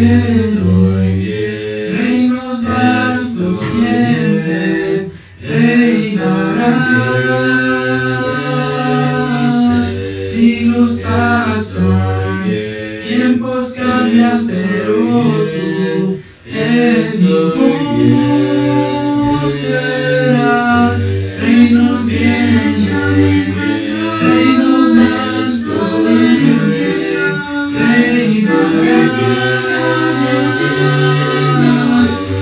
estoy bien. Reinos vastos siempre reinarás. Siglos pasan, tiempos cambian, pero tú eres mismo serás. Reinos bien, yo me encuentro. Reinos vastos siempre reinarás.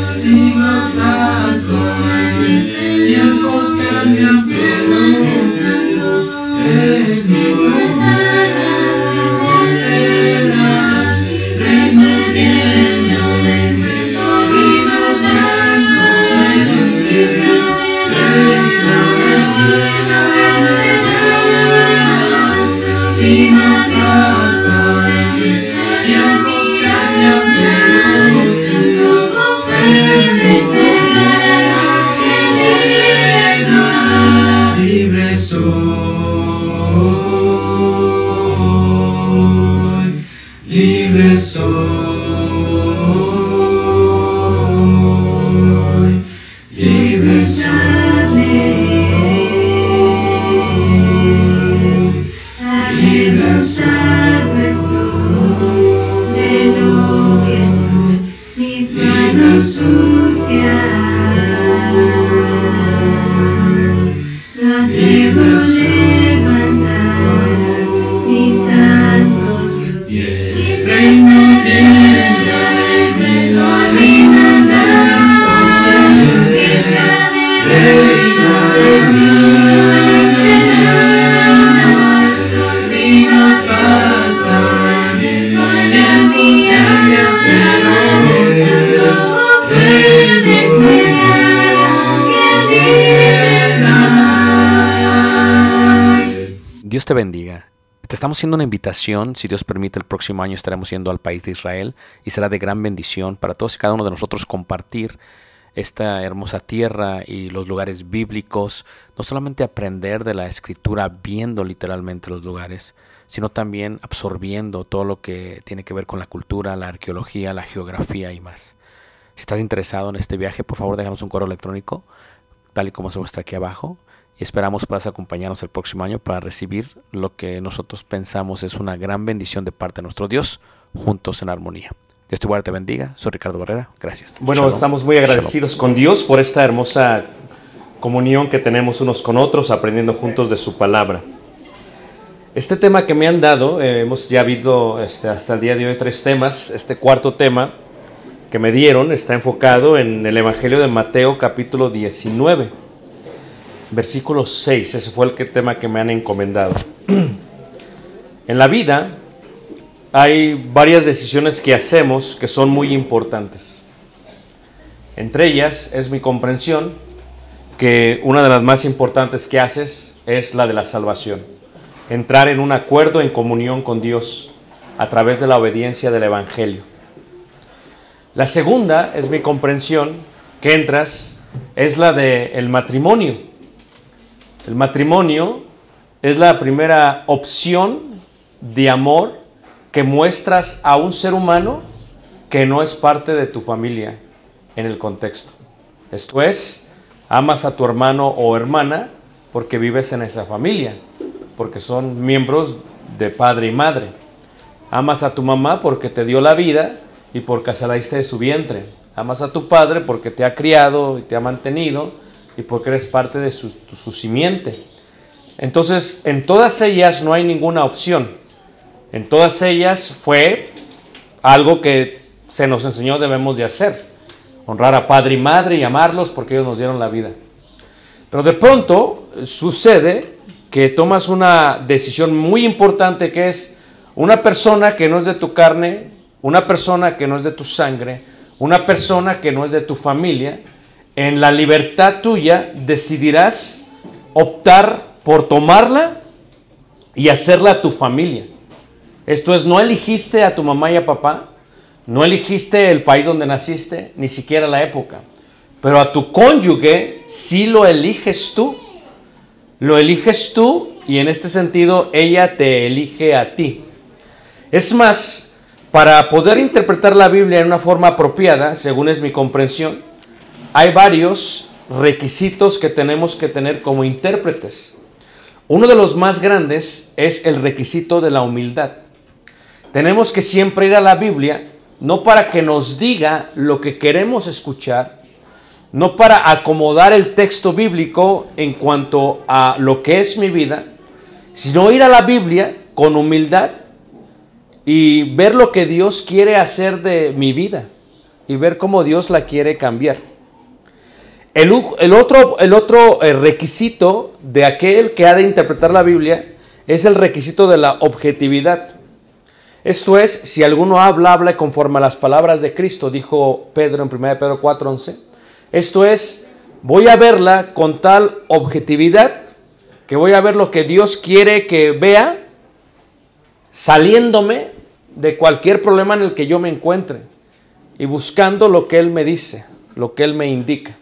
Siglos pasan, tiempos cambian, pero eres mismo serás. Reinos bien, yo me encuentro. Reinos vastos siempre reinarás. Siglos pasan, tiempos cambian, pero eres mismo serás. Libre soy, libre soy, libre soy, libre Cansado estoy de lo que son mis manos sucias. No atrevo a levantar mi santo Dios. Reinos bien, yo me encuentro. Reinos vastos siempre reinarás. Siglos pasan, tiempos cambian, pero eres mismo serás. Dios te bendiga. Te estamos haciendo una invitación. Si Dios permite, el próximo año estaremos yendo al país de Israel y será de gran bendición para todos y cada uno de nosotros compartir esta hermosa tierra y los lugares bíblicos. No solamente aprender de la escritura viendo literalmente los lugares, sino también absorbiendo todo lo que tiene que ver con la cultura, la arqueología, la geografía y más. Si estás interesado en este viaje, por favor déjanos un correo electrónico, tal y como se muestra aquí abajo. Y esperamos puedas acompañarnos el próximo año para recibir lo que nosotros pensamos es una gran bendición de parte de nuestro Dios, juntos en armonía. Dios te guarde, te bendiga. Soy Ricardo Barrera. Gracias. Bueno, Shalom. estamos muy agradecidos con Dios por esta hermosa comunión que tenemos unos con otros, aprendiendo juntos de su palabra. Este tema que me han dado, hemos ya visto hasta el día de hoy 3 temas. Este cuarto tema que me dieron está enfocado en el Evangelio de Mateo, capítulo 19. Versículo 6, ese fue el tema que me han encomendado. En la vida hay varias decisiones que hacemos que son muy importantes. Entre ellas es mi comprensión que una de las más importantes que haces es la de la salvación. Entrar en un acuerdo, en comunión con Dios a través de la obediencia del Evangelio. La segunda es mi comprensión que entras, es la del matrimonio. El matrimonio es la primera opción de amor que muestras a un ser humano que no es parte de tu familia en el contexto. Esto es, amas a tu hermano o hermana porque vives en esa familia, porque son miembros de padre y madre. Amas a tu mamá porque te dio la vida y porque saliste de su vientre. Amas a tu padre porque te ha criado y te ha mantenido y porque eres parte de su simiente. Entonces, en todas ellas no hay ninguna opción. En todas ellas fue algo que se nos enseñó debemos de hacer. Honrar a padre y madre y amarlos porque ellos nos dieron la vida. Pero de pronto sucede que tomas una decisión muy importante, que es una persona que no es de tu carne, una persona que no es de tu sangre, una persona que no es de tu familia. En la libertad tuya decidirás optar por tomarla y hacerla tu familia. Esto es, no elegiste a tu mamá y a papá, no elegiste el país donde naciste, ni siquiera la época, pero a tu cónyuge sí lo eliges tú. Lo eliges tú y en este sentido ella te elige a ti. Es más, Para poder interpretar la Biblia en una forma apropiada, según es mi comprensión, hay varios requisitos que tenemos que tener como intérpretes. Uno de los más grandes es el requisito de la humildad. Tenemos que siempre ir a la Biblia, no para que nos diga lo que queremos escuchar, no para acomodar el texto bíblico en cuanto a lo que es mi vida, sino ir a la Biblia con humildad y ver lo que Dios quiere hacer de mi vida y ver cómo Dios la quiere cambiar. El otro requisito de aquel que ha de interpretar la Biblia es el requisito de la objetividad. Esto es, si alguno habla conforme a las palabras de Cristo, dijo Pedro en 1 Pedro 4:11. Esto es, voy a verla con tal objetividad que voy a ver lo que Dios quiere que vea, saliéndome de cualquier problema en el que yo me encuentre y buscando lo que Él me dice, lo que Él me indica.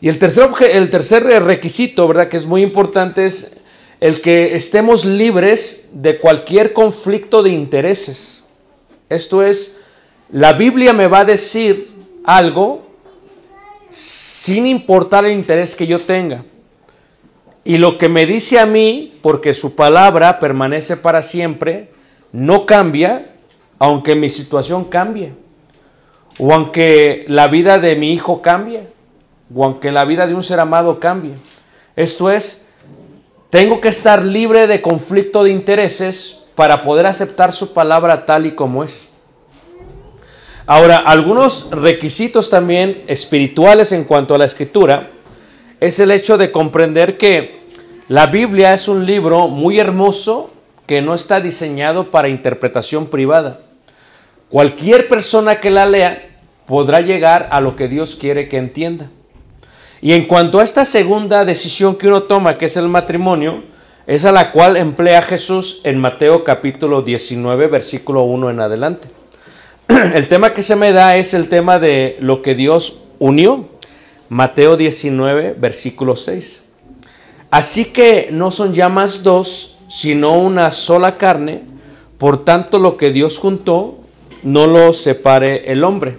Y el tercer requisito, ¿verdad?, que es muy importante, es el que estemos libres de cualquier conflicto de intereses. Esto es, la Biblia me va a decir algo sin importar el interés que yo tenga. Y lo que me dice a mí, porque su palabra permanece para siempre, no cambia, aunque mi situación cambie, o aunque la vida de mi hijo cambie, o aunque la vida de un ser amado cambie. Esto es, tengo que estar libre de conflicto de intereses para poder aceptar su palabra tal y como es. Ahora, algunos requisitos también espirituales en cuanto a la Escritura es el hecho de comprender que la Biblia es un libro muy hermoso que no está diseñado para interpretación privada. Cualquier persona que la lea podrá llegar a lo que Dios quiere que entienda. Y en cuanto a esta segunda decisión que uno toma, que es el matrimonio, es a la cual emplea Jesús en Mateo capítulo 19, versículo 1 en adelante. El tema que se me da es el tema de lo que Dios unió. Mateo 19, versículo 6. Así que no son ya más dos, sino una sola carne. Por tanto, lo que Dios juntó, no lo separe el hombre.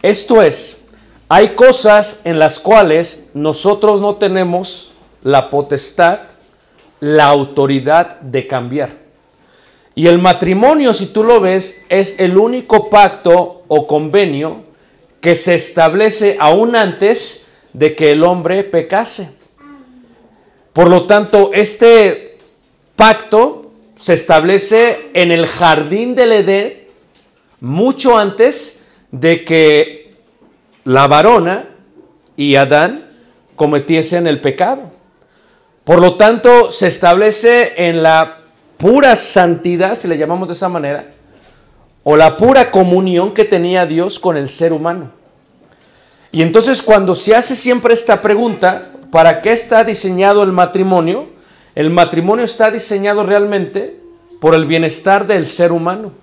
Esto es, hay cosas en las cuales nosotros no tenemos la potestad, la autoridad de cambiar. Y el matrimonio, si tú lo ves, es el único pacto o convenio que se establece aún antes de que el hombre pecase. Por lo tanto, este pacto se establece en el jardín del Edén mucho antes de que la varona y Adán cometiesen el pecado. Por lo tanto, se establece en la pura santidad, si le llamamos de esa manera, o la pura comunión que tenía Dios con el ser humano. Y entonces cuando se hace siempre esta pregunta, ¿para qué está diseñado el matrimonio? El matrimonio está diseñado realmente por el bienestar del ser humano.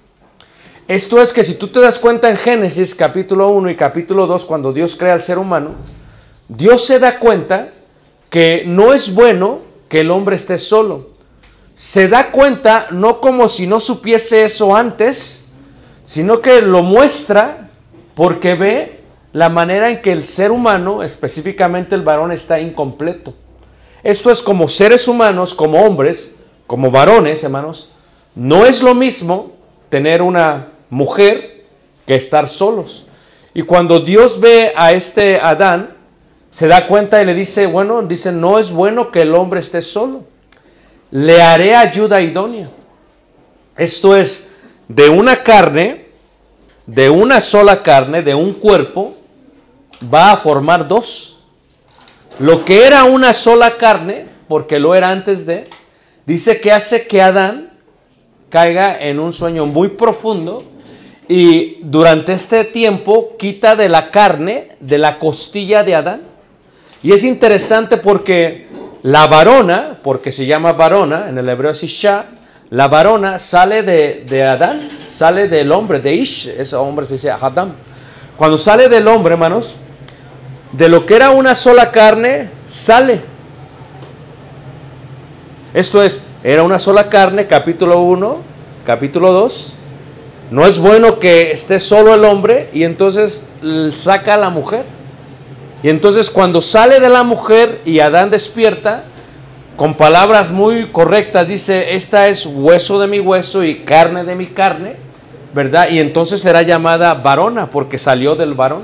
Esto es que si tú te das cuenta en Génesis capítulo 1 y capítulo 2, cuando Dios crea al ser humano, Dios se da cuenta que no es bueno que el hombre esté solo. Se da cuenta no como si no supiese eso antes, sino que lo muestra porque ve la manera en que el ser humano, específicamente el varón, está incompleto. Esto es, como seres humanos, como hombres, como varones, hermanos, no es lo mismo tener una mujer que estar solos. Y cuando Dios ve a este Adán, se da cuenta y le dice, bueno, dice, no es bueno que el hombre esté solo. Le haré ayuda idónea. Esto es, de una carne, de una sola carne, de un cuerpo, va a formar dos. Lo que era una sola carne, porque lo era antes de, dice que hace que Adán caiga en un sueño muy profundo y durante este tiempo quita de la carne, de la costilla de Adán. Y es interesante porque la varona, porque se llama varona, en el hebreo es Isha, la varona sale de Adán, sale del hombre, de Ish, ese hombre se dice Adam. Cuando sale del hombre, hermanos, de lo que era una sola carne, sale. Esto es, era una sola carne, capítulo 1, capítulo 2, No es bueno que esté solo el hombre y entonces saca a la mujer. Y entonces cuando sale de la mujer y Adán despierta, con palabras muy correctas dice, esta es hueso de mi hueso y carne de mi carne, ¿verdad? Y entonces será llamada varona porque salió del varón.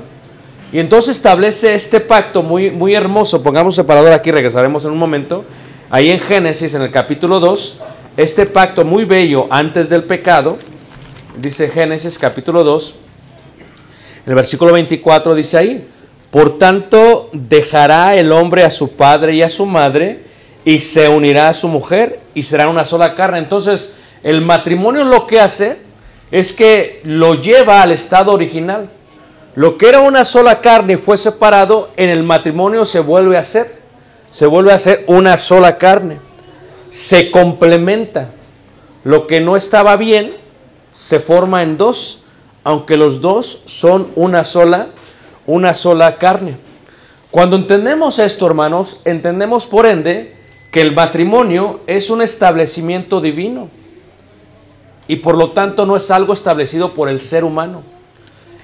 Y entonces establece este pacto muy, muy hermoso. Pongamos separador aquí, regresaremos en un momento. Ahí en Génesis, en el capítulo 2, este pacto muy bello antes del pecado, dice Génesis capítulo 2, en el versículo 24 dice ahí, por tanto dejará el hombre a su padre y a su madre y se unirá a su mujer y serán una sola carne. Entonces el matrimonio lo que hace es que lo lleva al estado original. Lo que era una sola carne y fue separado, en el matrimonio se vuelve a hacer una sola carne. Se complementa. Lo que no estaba bien se forma en dos, aunque los dos son una sola carne. Cuando entendemos esto, hermanos, entendemos por ende que el matrimonio es un establecimiento divino y por lo tanto no es algo establecido por el ser humano.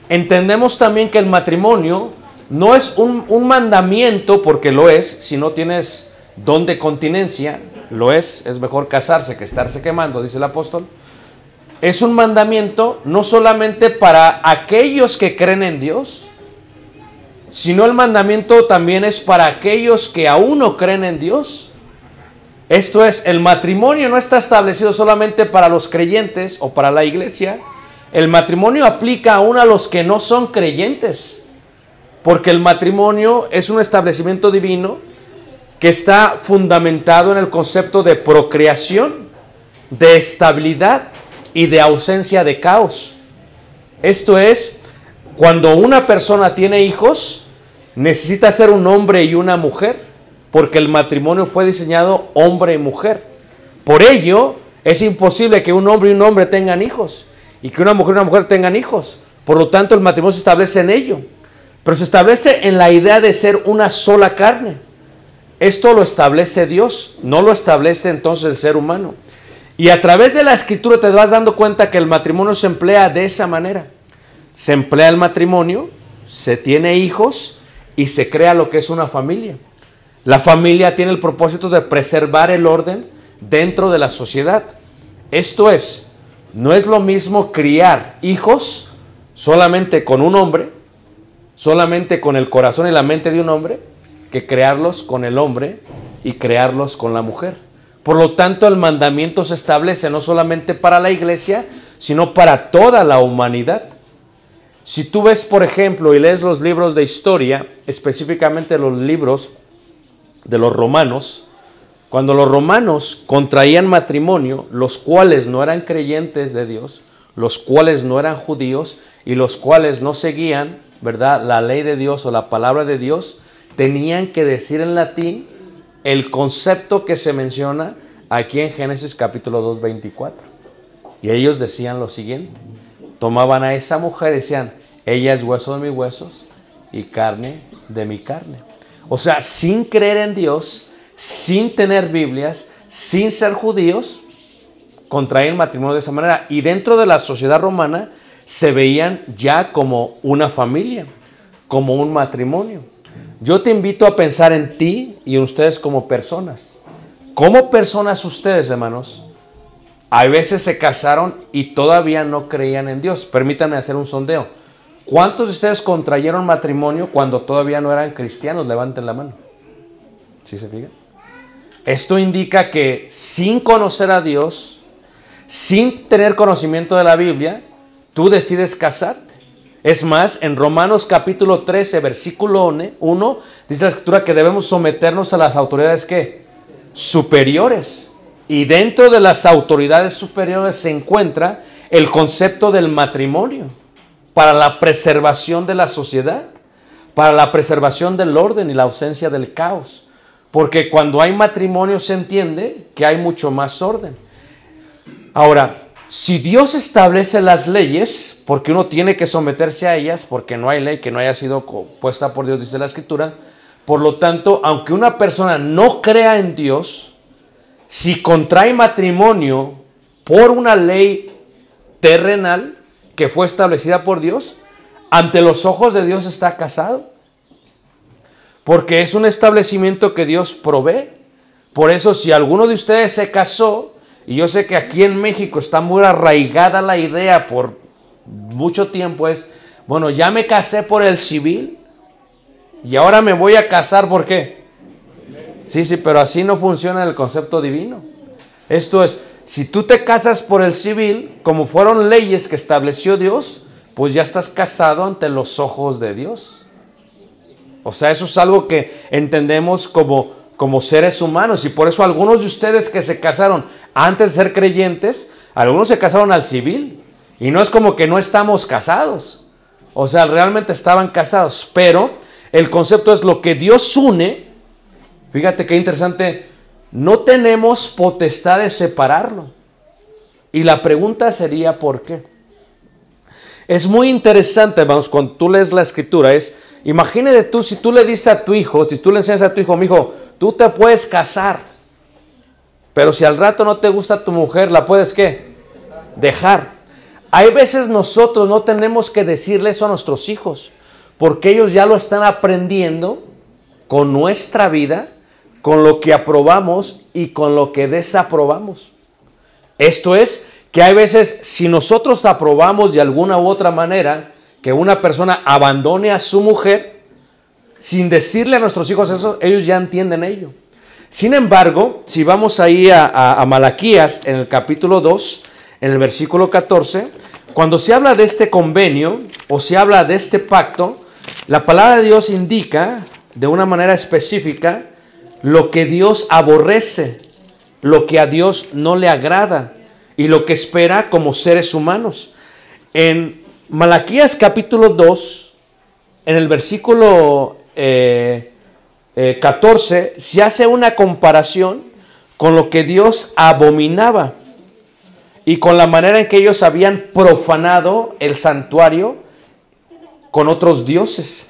Entendemos también que el matrimonio no es un mandamiento, porque lo es. Si no tienes don de continencia, lo es mejor casarse que estarse quemando, dice el apóstol. Es un mandamiento no solamente para aquellos que creen en Dios, sino el mandamiento también es para aquellos que aún no creen en Dios. Esto es, el matrimonio no está establecido solamente para los creyentes o para la iglesia. El matrimonio aplica aún a los que no son creyentes, porque el matrimonio es un establecimiento divino que está fundamentado en el concepto de procreación, de estabilidad y de ausencia de caos. Esto es, cuando una persona tiene hijos, necesita ser un hombre y una mujer, porque el matrimonio fue diseñado hombre y mujer. Por ello, es imposible que un hombre y un hombre tengan hijos, y que una mujer tengan hijos. Por lo tanto, el matrimonio se establece en ello. Pero se establece en la idea de ser una sola carne. Esto lo establece Dios, no lo establece entonces el ser humano. Y a través de la escritura te vas dando cuenta que el matrimonio se emplea de esa manera. Se emplea el matrimonio, se tiene hijos y se crea lo que es una familia. La familia tiene el propósito de preservar el orden dentro de la sociedad. Esto es, no es lo mismo criar hijos solamente con un hombre, solamente con el corazón y la mente de un hombre, que crearlos con el hombre y crearlos con la mujer. Por lo tanto, el mandamiento se establece no solamente para la iglesia, sino para toda la humanidad. Si tú ves, por ejemplo, y lees los libros de historia, específicamente los libros de los romanos, cuando los romanos contraían matrimonio, los cuales no eran creyentes de Dios, los cuales no eran judíos y los cuales no seguían, ¿verdad?, la ley de Dios o la palabra de Dios, tenían que decir en latín el concepto que se menciona aquí en Génesis capítulo 2, 24. Y ellos decían lo siguiente: tomaban a esa mujer y decían, ella es hueso de mis huesos y carne de mi carne. O sea, sin creer en Dios, sin tener Biblias, sin ser judíos, contraían matrimonio de esa manera. Y dentro de la sociedad romana se veían ya como una familia, como un matrimonio. Yo te invito a pensar en ti y en ustedes como personas. Como personas ustedes, hermanos, a veces se casaron y todavía no creían en Dios. Permítanme hacer un sondeo. ¿Cuántos de ustedes contrayeron matrimonio cuando todavía no eran cristianos? Levanten la mano. ¿Sí se fijan? Esto indica que sin conocer a Dios, sin tener conocimiento de la Biblia, tú decides casarte. Es más, en Romanos capítulo 13, versículo 1, dice la escritura que debemos someternos a las autoridades ¿qué? Superiores. Y dentro de las autoridades superiores se encuentra el concepto del matrimonio para la preservación de la sociedad, para la preservación del orden y la ausencia del caos. Porque cuando hay matrimonio se entiende que hay mucho más orden. Ahora, si Dios establece las leyes, porque uno tiene que someterse a ellas, porque no hay ley que no haya sido puesta por Dios, dice la Escritura, por lo tanto, aunque una persona no crea en Dios, si contrae matrimonio por una ley terrenal, que fue establecida por Dios, ante los ojos de Dios está casado. Porque es un establecimiento que Dios provee. Por eso, si alguno de ustedes se casó, y yo sé que aquí en México está muy arraigada la idea por mucho tiempo, es, bueno, ya me casé por el civil y ahora me voy a casar, ¿por qué? Sí, pero así no funciona el concepto divino. Esto es, si tú te casas por el civil, como fueron leyes que estableció Dios, pues ya estás casado ante los ojos de Dios. O sea, eso es algo que entendemos como seres humanos, y por eso algunos de ustedes que se casaron antes de ser creyentes, algunos se casaron al civil, y no es como que no estamos casados, o sea, realmente estaban casados, pero el concepto es lo que Dios une. Fíjate qué interesante, no tenemos potestad de separarlo, y la pregunta sería ¿por qué? Es muy interesante, hermanos, cuando tú lees la escritura, imagínate tú, si tú le dices a tu hijo, si tú le enseñas a tu hijo, mijo, tú te puedes casar, pero si al rato no te gusta tu mujer, ¿la puedes qué? Dejar. Hay veces nosotros no tenemos que decirle eso a nuestros hijos, porque ellos ya lo están aprendiendo con nuestra vida, con lo que aprobamos y con lo que desaprobamos. Esto es, que hay veces, si nosotros aprobamos de alguna u otra manera que una persona abandone a su mujer, sin decirle a nuestros hijos eso, ellos ya entienden ello. Sin embargo, si vamos ahí a Malaquías, en el capítulo 2, en el versículo 14, cuando se habla de este convenio, o se habla de este pacto, la palabra de Dios indica, de una manera específica, lo que Dios aborrece, lo que a Dios no le agrada, y lo que espera como seres humanos. En Malaquías capítulo 2, en el versículo 14, se hace una comparación con lo que Dios abominaba y con la manera en que ellos habían profanado el santuario con otros dioses.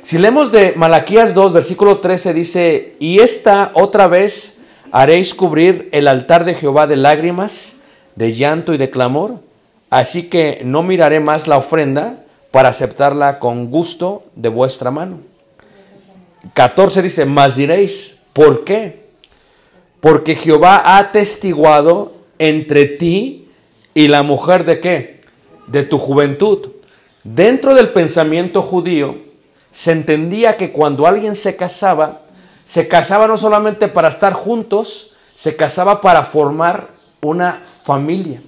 Si leemos de Malaquías 2, versículo 13, dice, y esta otra vez haréis cubrir el altar de Jehová de lágrimas, de llanto y de clamor, así que no miraré más la ofrenda para aceptarla con gusto de vuestra mano. 14 dice, mas diréis, ¿por qué? Porque Jehová ha atestiguado entre ti y la mujer de ¿qué? De tu juventud. Dentro del pensamiento judío se entendía que cuando alguien se casaba no solamente para estar juntos, se casaba para formar una familia.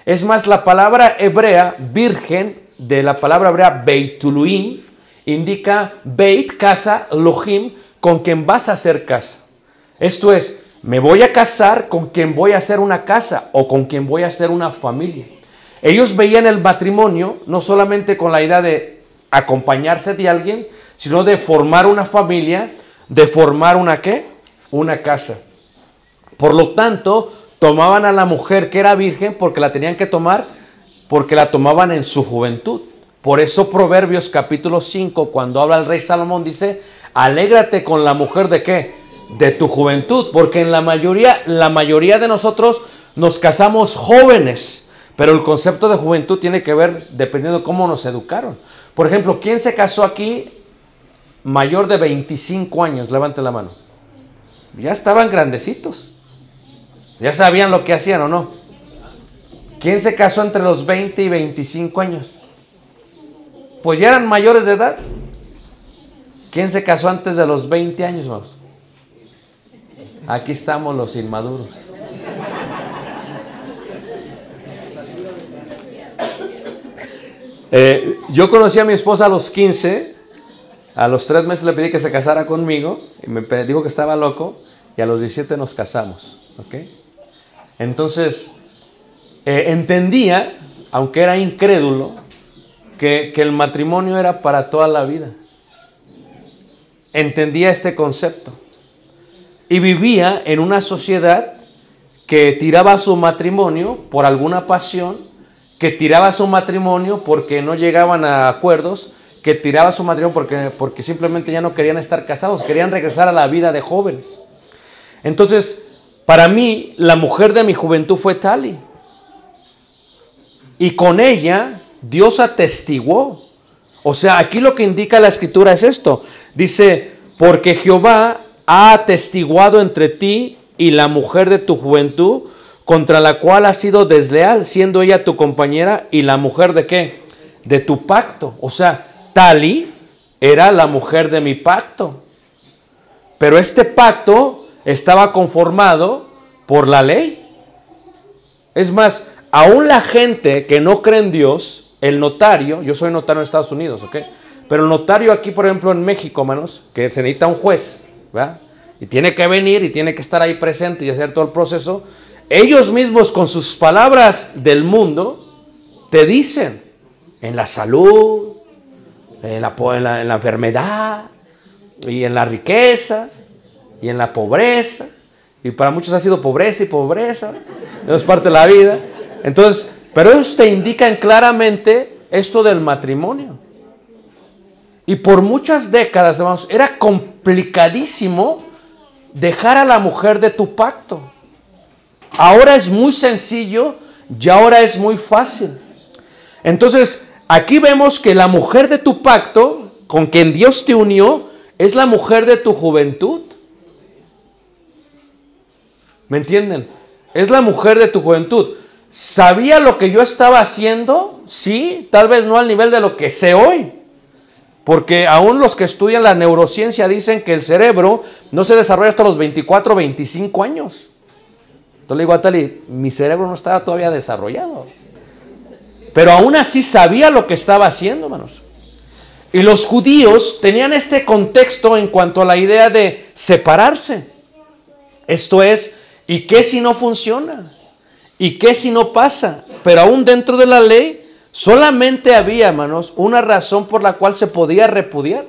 Es más, la palabra hebrea, virgen, de la palabra hebrea beituluim, indica beit, casa, lohim, con quien vas a hacer casa. Esto es, me voy a casar con quien voy a hacer una casa o con quien voy a hacer una familia. Ellos veían el matrimonio no solamente con la idea de acompañarse de alguien, sino de formar una familia, de formar una ¿qué? Una casa. Por lo tanto, tomaban a la mujer que era virgen porque la tenían que tomar, porque la tomaban en su juventud. Por eso Proverbios capítulo 5, cuando habla el rey Salomón, dice, alégrate con la mujer de ¿qué? De tu juventud, porque en la mayoría de nosotros nos casamos jóvenes, pero el concepto de juventud tiene que ver dependiendo de cómo nos educaron. Por ejemplo, ¿quién se casó aquí mayor de 25 años? Levante la mano. Ya estaban grandecitos. ¿Ya sabían lo que hacían o no? ¿Quién se casó entre los 20 y 25 años? Pues ya eran mayores de edad. ¿Quién se casó antes de los 20 años, vamos? Aquí estamos los inmaduros. Yo conocí a mi esposa a los 15. A los 3 meses le pedí que se casara conmigo. Y me dijo que estaba loco. Y a los 17 nos casamos. ¿Ok? Entonces, entendía, aunque era incrédulo, que el matrimonio era para toda la vida. Entendía este concepto. Y vivía en una sociedad que tiraba su matrimonio por alguna pasión, que tiraba su matrimonio porque no llegaban a acuerdos, que tiraba su matrimonio porque simplemente ya no querían estar casados, querían regresar a la vida de jóvenes. Entonces, para mí, la mujer de mi juventud fue Tali. Y con ella Dios atestiguó. O sea, aquí lo que indica la escritura es esto. Dice, porque Jehová ha atestiguado entre ti y la mujer de tu juventud, contra la cual has sido desleal, siendo ella tu compañera y la mujer de ¿qué? De tu pacto. O sea, Tali era la mujer de mi pacto. Pero este pacto estaba conformado por la ley. Es más, aún la gente que no cree en Dios, el notario, yo soy notario en Estados Unidos, ¿ok? Pero el notario aquí, por ejemplo, en México, hermanos, que se necesita un juez, ¿verdad? Y tiene que venir y tiene que estar ahí presente y hacer todo el proceso. Ellos mismos con sus palabras del mundo te dicen, en la salud, en la enfermedad, y en la riqueza, y en la pobreza, y para muchos ha sido pobreza y pobreza, eso es parte de la vida. Entonces, pero ellos te indican claramente esto del matrimonio. Y por muchas décadas, hermanos, era complicadísimo dejar a la mujer de tu pacto. Ahora es muy sencillo y ahora es muy fácil. Entonces, aquí vemos que la mujer de tu pacto, con quien Dios te unió, es la mujer de tu juventud. ¿Me entienden? Es la mujer de tu juventud. ¿Sabía lo que yo estaba haciendo? Sí, tal vez no al nivel de lo que sé hoy. Porque aún los que estudian la neurociencia dicen que el cerebro no se desarrolla hasta los 24, 25 años. Entonces le digo a Tali, mi cerebro no estaba todavía desarrollado. Pero aún así sabía lo que estaba haciendo, hermanos. Y los judíos tenían este contexto en cuanto a la idea de separarse. Esto es, ¿y qué si no funciona? ¿Y qué si no pasa? Pero aún dentro de la ley solamente había, hermanos, una razón por la cual se podía repudiar.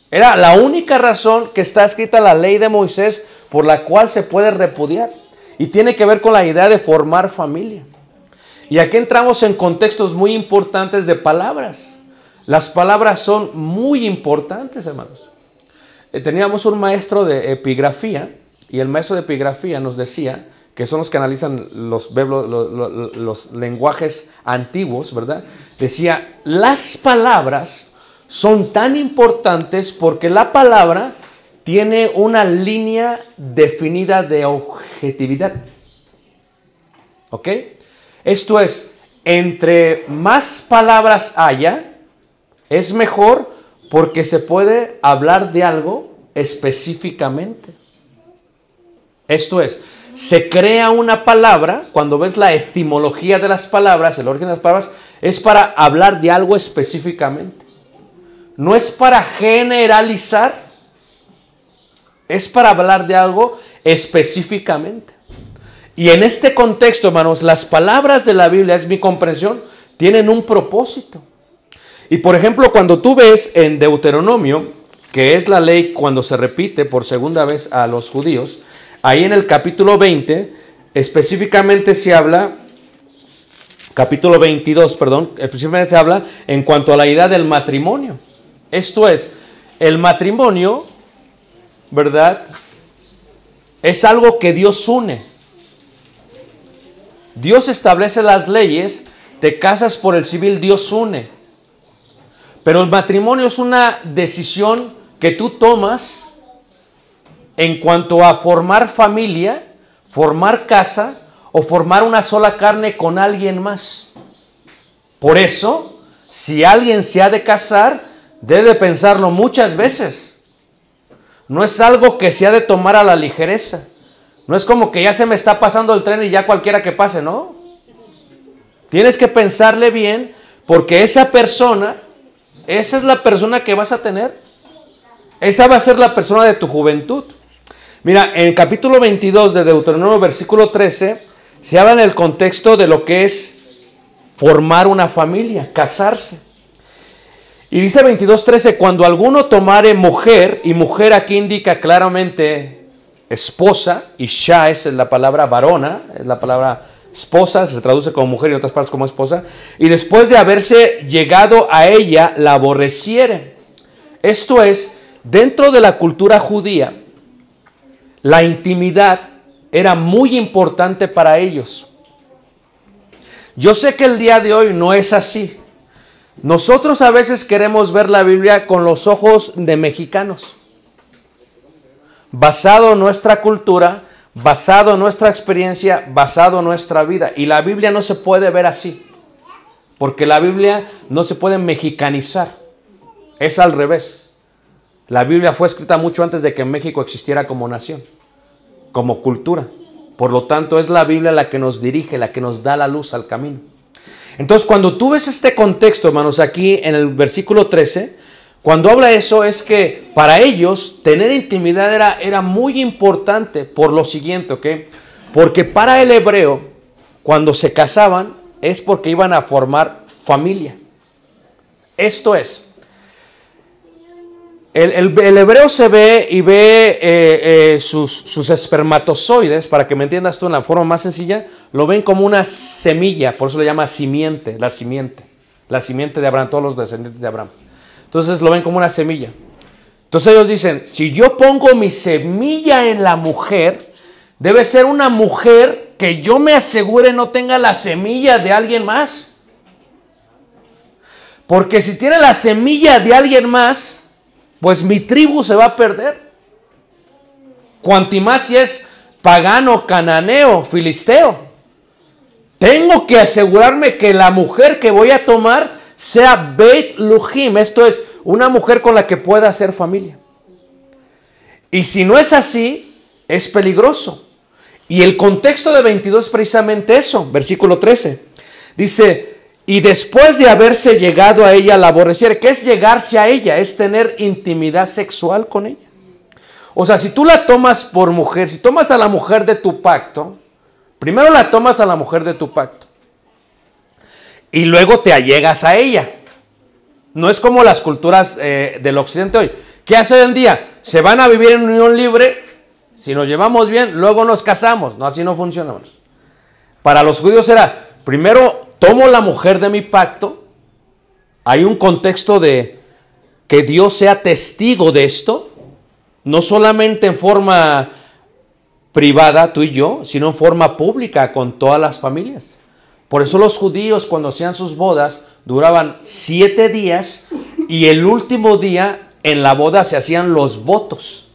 Era la única razón que está escrita en la ley de Moisés por la cual se puede repudiar. Y tiene que ver con la idea de formar familia. Y aquí entramos en contextos muy importantes de palabras. Las palabras son muy importantes, hermanos. Teníamos un maestro de epigrafía y el maestro de epigrafía nos decía, que son los que analizan los lenguajes antiguos, ¿verdad? Decía, las palabras son tan importantes porque la palabra tiene una línea definida de objetividad. ¿Ok? Esto es, entre más palabras haya, es mejor porque se puede hablar de algo específicamente. Esto es, se crea una palabra, cuando ves la etimología de las palabras, el origen de las palabras, es para hablar de algo específicamente. No es para generalizar, es para hablar de algo específicamente. Y en este contexto, hermanos, las palabras de la Biblia, es mi comprensión, tienen un propósito. Y por ejemplo, cuando tú ves en Deuteronomio, que es la ley cuando se repite por segunda vez a los judíos, ahí en el capítulo 20, específicamente se habla, capítulo 22, perdón, específicamente se habla en cuanto a la idea del matrimonio. Esto es, el matrimonio, ¿verdad? Es algo que Dios une. Dios establece las leyes, te casas por el civil, Dios une. Pero el matrimonio es una decisión que tú tomas en cuanto a formar familia, formar casa o formar una sola carne con alguien más. Por eso, si alguien se ha de casar, debe pensarlo muchas veces. No es algo que se ha de tomar a la ligereza. No es como que ya se me está pasando el tren y ya cualquiera que pase, ¿no? Tienes que pensarle bien porque esa persona, esa es la persona que vas a tener. Esa va a ser la persona de tu juventud. Mira, en el capítulo 22 de Deuteronomio, versículo 13, se habla en el contexto de lo que es formar una familia, casarse. Y dice 22:13, cuando alguno tomare mujer, y mujer aquí indica claramente esposa, y Isha es la palabra varona, es la palabra esposa, se traduce como mujer y en otras partes como esposa, y después de haberse llegado a ella, la aborreciere. Esto es, dentro de la cultura judía, la intimidad era muy importante para ellos. Yo sé que el día de hoy no es así. Nosotros a veces queremos ver la Biblia con los ojos de mexicanos, basado en nuestra cultura, basado en nuestra experiencia, basado en nuestra vida. Y la Biblia no se puede ver así, porque la Biblia no se puede mexicanizar. Es al revés. La Biblia fue escrita mucho antes de que México existiera como nación, como cultura. Por lo tanto, es la Biblia la que nos dirige, la que nos da la luz al camino. Entonces, cuando tú ves este contexto, hermanos, aquí en el versículo 13, cuando habla eso, es que para ellos tener intimidad era muy importante por lo siguiente, ¿ok? Porque para el hebreo, cuando se casaban, es porque iban a formar familia. Esto es, el hebreo se ve y ve sus espermatozoides, para que me entiendas tú en la forma más sencilla, lo ven como una semilla, por eso le llama simiente, la simiente de Abraham, todos los descendientes de Abraham. Entonces lo ven como una semilla. Entonces ellos dicen, si yo pongo mi semilla en la mujer, debe ser una mujer que yo me asegure no tenga la semilla de alguien más. Porque si tiene la semilla de alguien más, pues mi tribu se va a perder. Cuanti más si es pagano, cananeo, filisteo. Tengo que asegurarme que la mujer que voy a tomar sea Beit Luhim. Esto es, una mujer con la que pueda hacer familia. Y si no es así, es peligroso. Y el contexto de 22 es precisamente eso. Versículo 13. Dice, y después de haberse llegado a ella, la aborreciera. ¿Qué es llegarse a ella? Es tener intimidad sexual con ella. O sea, si tú la tomas por mujer, si tomas a la mujer de tu pacto, primero la tomas a la mujer de tu pacto. Y luego te allegas a ella. No es como las culturas del occidente hoy. ¿Qué hace hoy en día? Se van a vivir en unión libre. Si nos llevamos bien, luego nos casamos. No, así no funciona. Para los judíos era, primero tomo la mujer de mi pacto. Hay un contexto de que Dios sea testigo de esto. No solamente en forma privada, tú y yo, sino en forma pública con todas las familias. Por eso los judíos cuando hacían sus bodas duraban 7 días y el último día en la boda se hacían los votos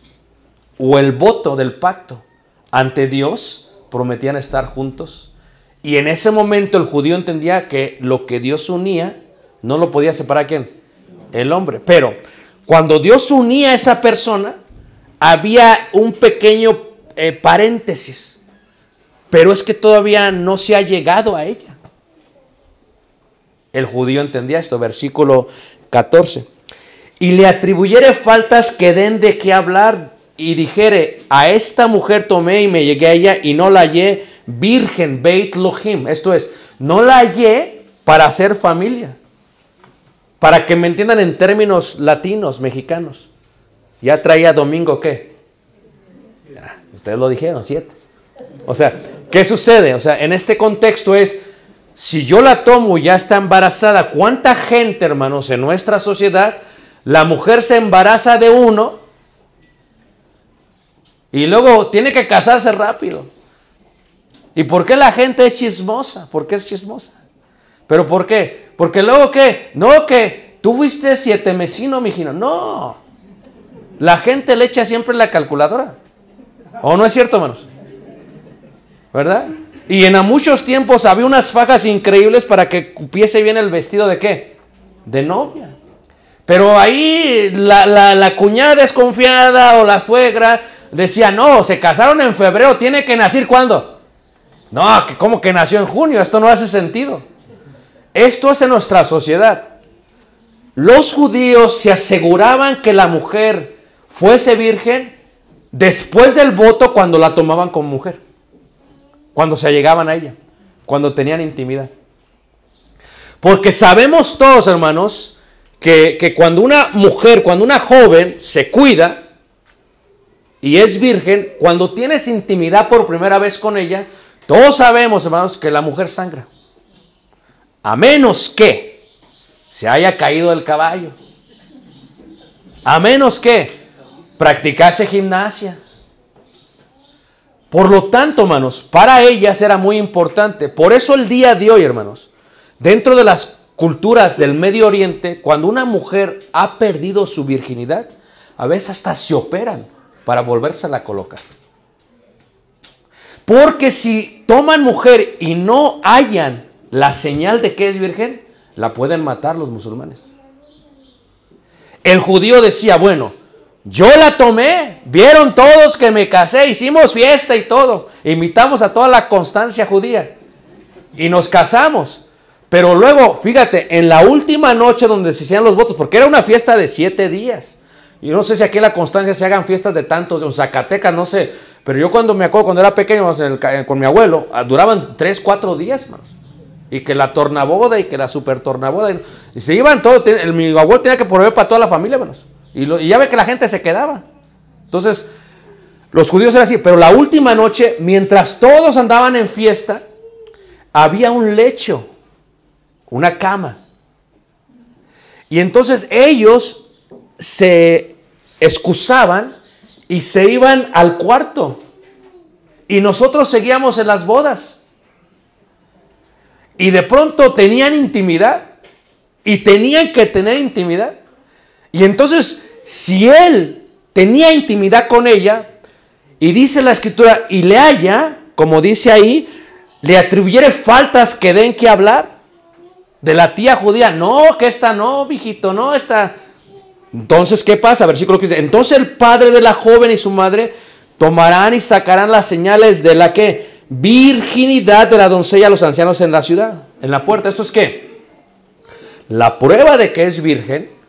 o el voto del pacto. Ante Dios prometían estar juntos y en ese momento el judío entendía que lo que Dios unía no lo podía separar ¿quién? El hombre. Pero cuando Dios unía a esa persona había un pequeño paréntesis. Pero es que todavía no se ha llegado a ella. El judío entendía esto, versículo 14. Y le atribuyere faltas que den de qué hablar, y dijere, a esta mujer tomé y me llegué a ella, y no la hallé virgen, Beit Lohim. Esto es, no la hallé para hacer familia. Para que me entiendan en términos latinos, mexicanos. Ya traía domingo, ¿qué? Ya, ustedes lo dijeron, 7. O sea, ¿qué sucede? O sea, en este contexto es, si yo la tomo y ya está embarazada, ¿cuánta gente, hermanos, en nuestra sociedad, la mujer se embaraza de uno y luego tiene que casarse rápido? ¿Y por qué la gente es chismosa? ¿Por qué es chismosa? ¿Pero por qué? Porque luego, ¿qué? No, que tú fuiste 7 mesino, mijino. No. La gente le echa siempre la calculadora. ¿O no es cierto, hermanos? ¿Verdad? Y en muchos tiempos había unas fajas increíbles para que cupiese bien el vestido de ¿qué? De novia. Pero ahí la cuñada desconfiada o la suegra decía, no, se casaron en febrero, tiene que nacer ¿cuándo? No, ¿cómo que nació en junio? Esto no hace sentido. Esto es en nuestra sociedad. Los judíos se aseguraban que la mujer fuese virgen después del voto cuando la tomaban como mujer. Cuando se allegaban a ella, cuando tenían intimidad. Porque sabemos todos, hermanos, que cuando una mujer, cuando una joven se cuida y es virgen, cuando tienes intimidad por primera vez con ella, todos sabemos, hermanos, que la mujer sangra. A menos que se haya caído del caballo. A menos que practicase gimnasia. Por lo tanto, hermanos, para ellas era muy importante. Por eso el día de hoy, hermanos, dentro de las culturas del Medio Oriente, cuando una mujer ha perdido su virginidad, a veces hasta se operan para volvérsela a colocar. Porque si toman mujer y no hallan la señal de que es virgen, la pueden matar los musulmanes. El judío decía, bueno, yo la tomé, vieron todos que me casé, hicimos fiesta y todo, invitamos a toda la constancia judía y nos casamos. Pero luego, fíjate, en la última noche donde se hacían los votos, porque era una fiesta de 7 días. Yo no sé si aquí en la Constancia se hagan fiestas de tantos, en Zacatecas, no sé. Pero yo cuando me acuerdo, cuando era pequeño, con mi abuelo, duraban 3, 4 días, hermanos. Y que la tornaboda y que la super tornaboda. Y se iban todos, mi abuelo tenía que proveer para toda la familia, hermanos. Y ya ve que la gente se quedaba. Entonces, los judíos eran así. Pero la última noche, mientras todos andaban en fiesta, había un lecho, una cama. Y entonces ellos se excusaban y se iban al cuarto. Y nosotros seguíamos en las bodas. Y de pronto tenían intimidad. Y tenían que tener intimidad. Y entonces, si él tenía intimidad con ella, y dice la escritura, y le haya, como dice ahí, le atribuyere faltas que den que hablar de la tía judía. No, que esta no, mijito, no, esta. Entonces, ¿qué pasa? Versículo 15. Entonces el padre de la joven y su madre tomarán y sacarán las señales de la que virginidad de la doncella a los ancianos en la ciudad, en la puerta. ¿Esto es qué? La prueba de que es virgen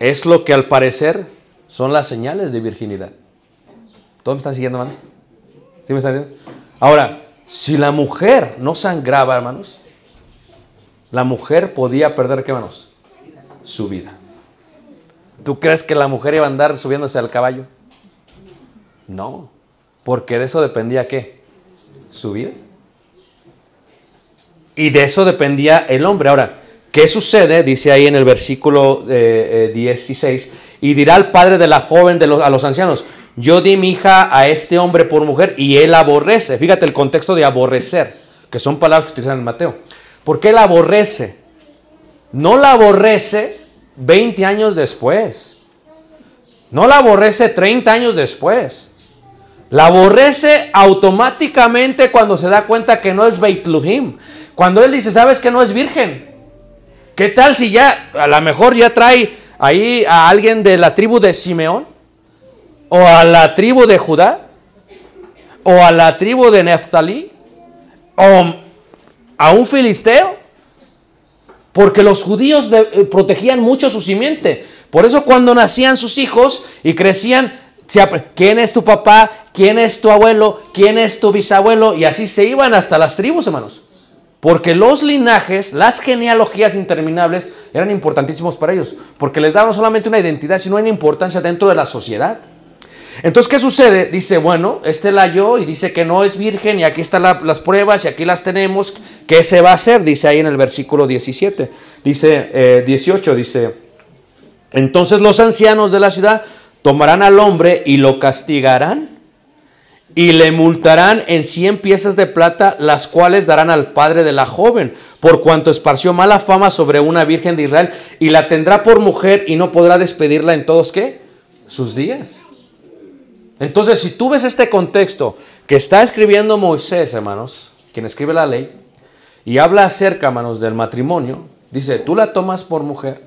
es lo que al parecer son las señales de virginidad. ¿Todos me están siguiendo, hermanos? ¿Sí me están entendiendo? Ahora, si la mujer no sangraba, hermanos, la mujer podía perder, ¿qué, hermanos? Su vida. ¿Tú crees que la mujer iba a andar subiéndose al caballo? No, porque de eso dependía, ¿qué? Su vida. Y de eso dependía el hombre. Ahora, ¿qué sucede? Dice ahí en el versículo 16, y dirá el padre de la joven a los ancianos, yo di mi hija a este hombre por mujer y él aborrece. Fíjate el contexto de aborrecer, que son palabras que utilizan en Mateo. ¿Por qué él aborrece? No la aborrece 20 años después. No la aborrece 30 años después. La aborrece automáticamente cuando se da cuenta que no es Beit Luhim. Cuando él dice, ¿sabes que no es virgen? ¿Qué tal si ya, a lo mejor ya trae ahí a alguien de la tribu de Simeón? ¿O a la tribu de Judá? ¿O a la tribu de Neftalí? ¿O a un filisteo? Porque los judíos protegían mucho su simiente. Por eso cuando nacían sus hijos y crecían, ¿quién es tu papá? ¿Quién es tu abuelo? ¿Quién es tu bisabuelo? Y así se iban hasta las tribus, hermanos. Porque los linajes, las genealogías interminables eran importantísimos para ellos. Porque les daban no solamente una identidad, sino una importancia dentro de la sociedad. Entonces, ¿qué sucede? Dice, bueno, la halló y dice que no es virgen y aquí están las pruebas y aquí las tenemos. ¿Qué se va a hacer? Dice ahí en el versículo 17. Dice 18, dice, entonces los ancianos de la ciudad tomarán al hombre y lo castigarán y le multarán en 100 piezas de plata, las cuales darán al padre de la joven, por cuanto esparció mala fama sobre una virgen de Israel, y la tendrá por mujer y no podrá despedirla en todos, ¿qué? Sus días. Entonces, si tú ves este contexto que está escribiendo Moisés, hermanos, quien escribe la ley, y habla acerca, hermanos, del matrimonio, dice, tú la tomas por mujer,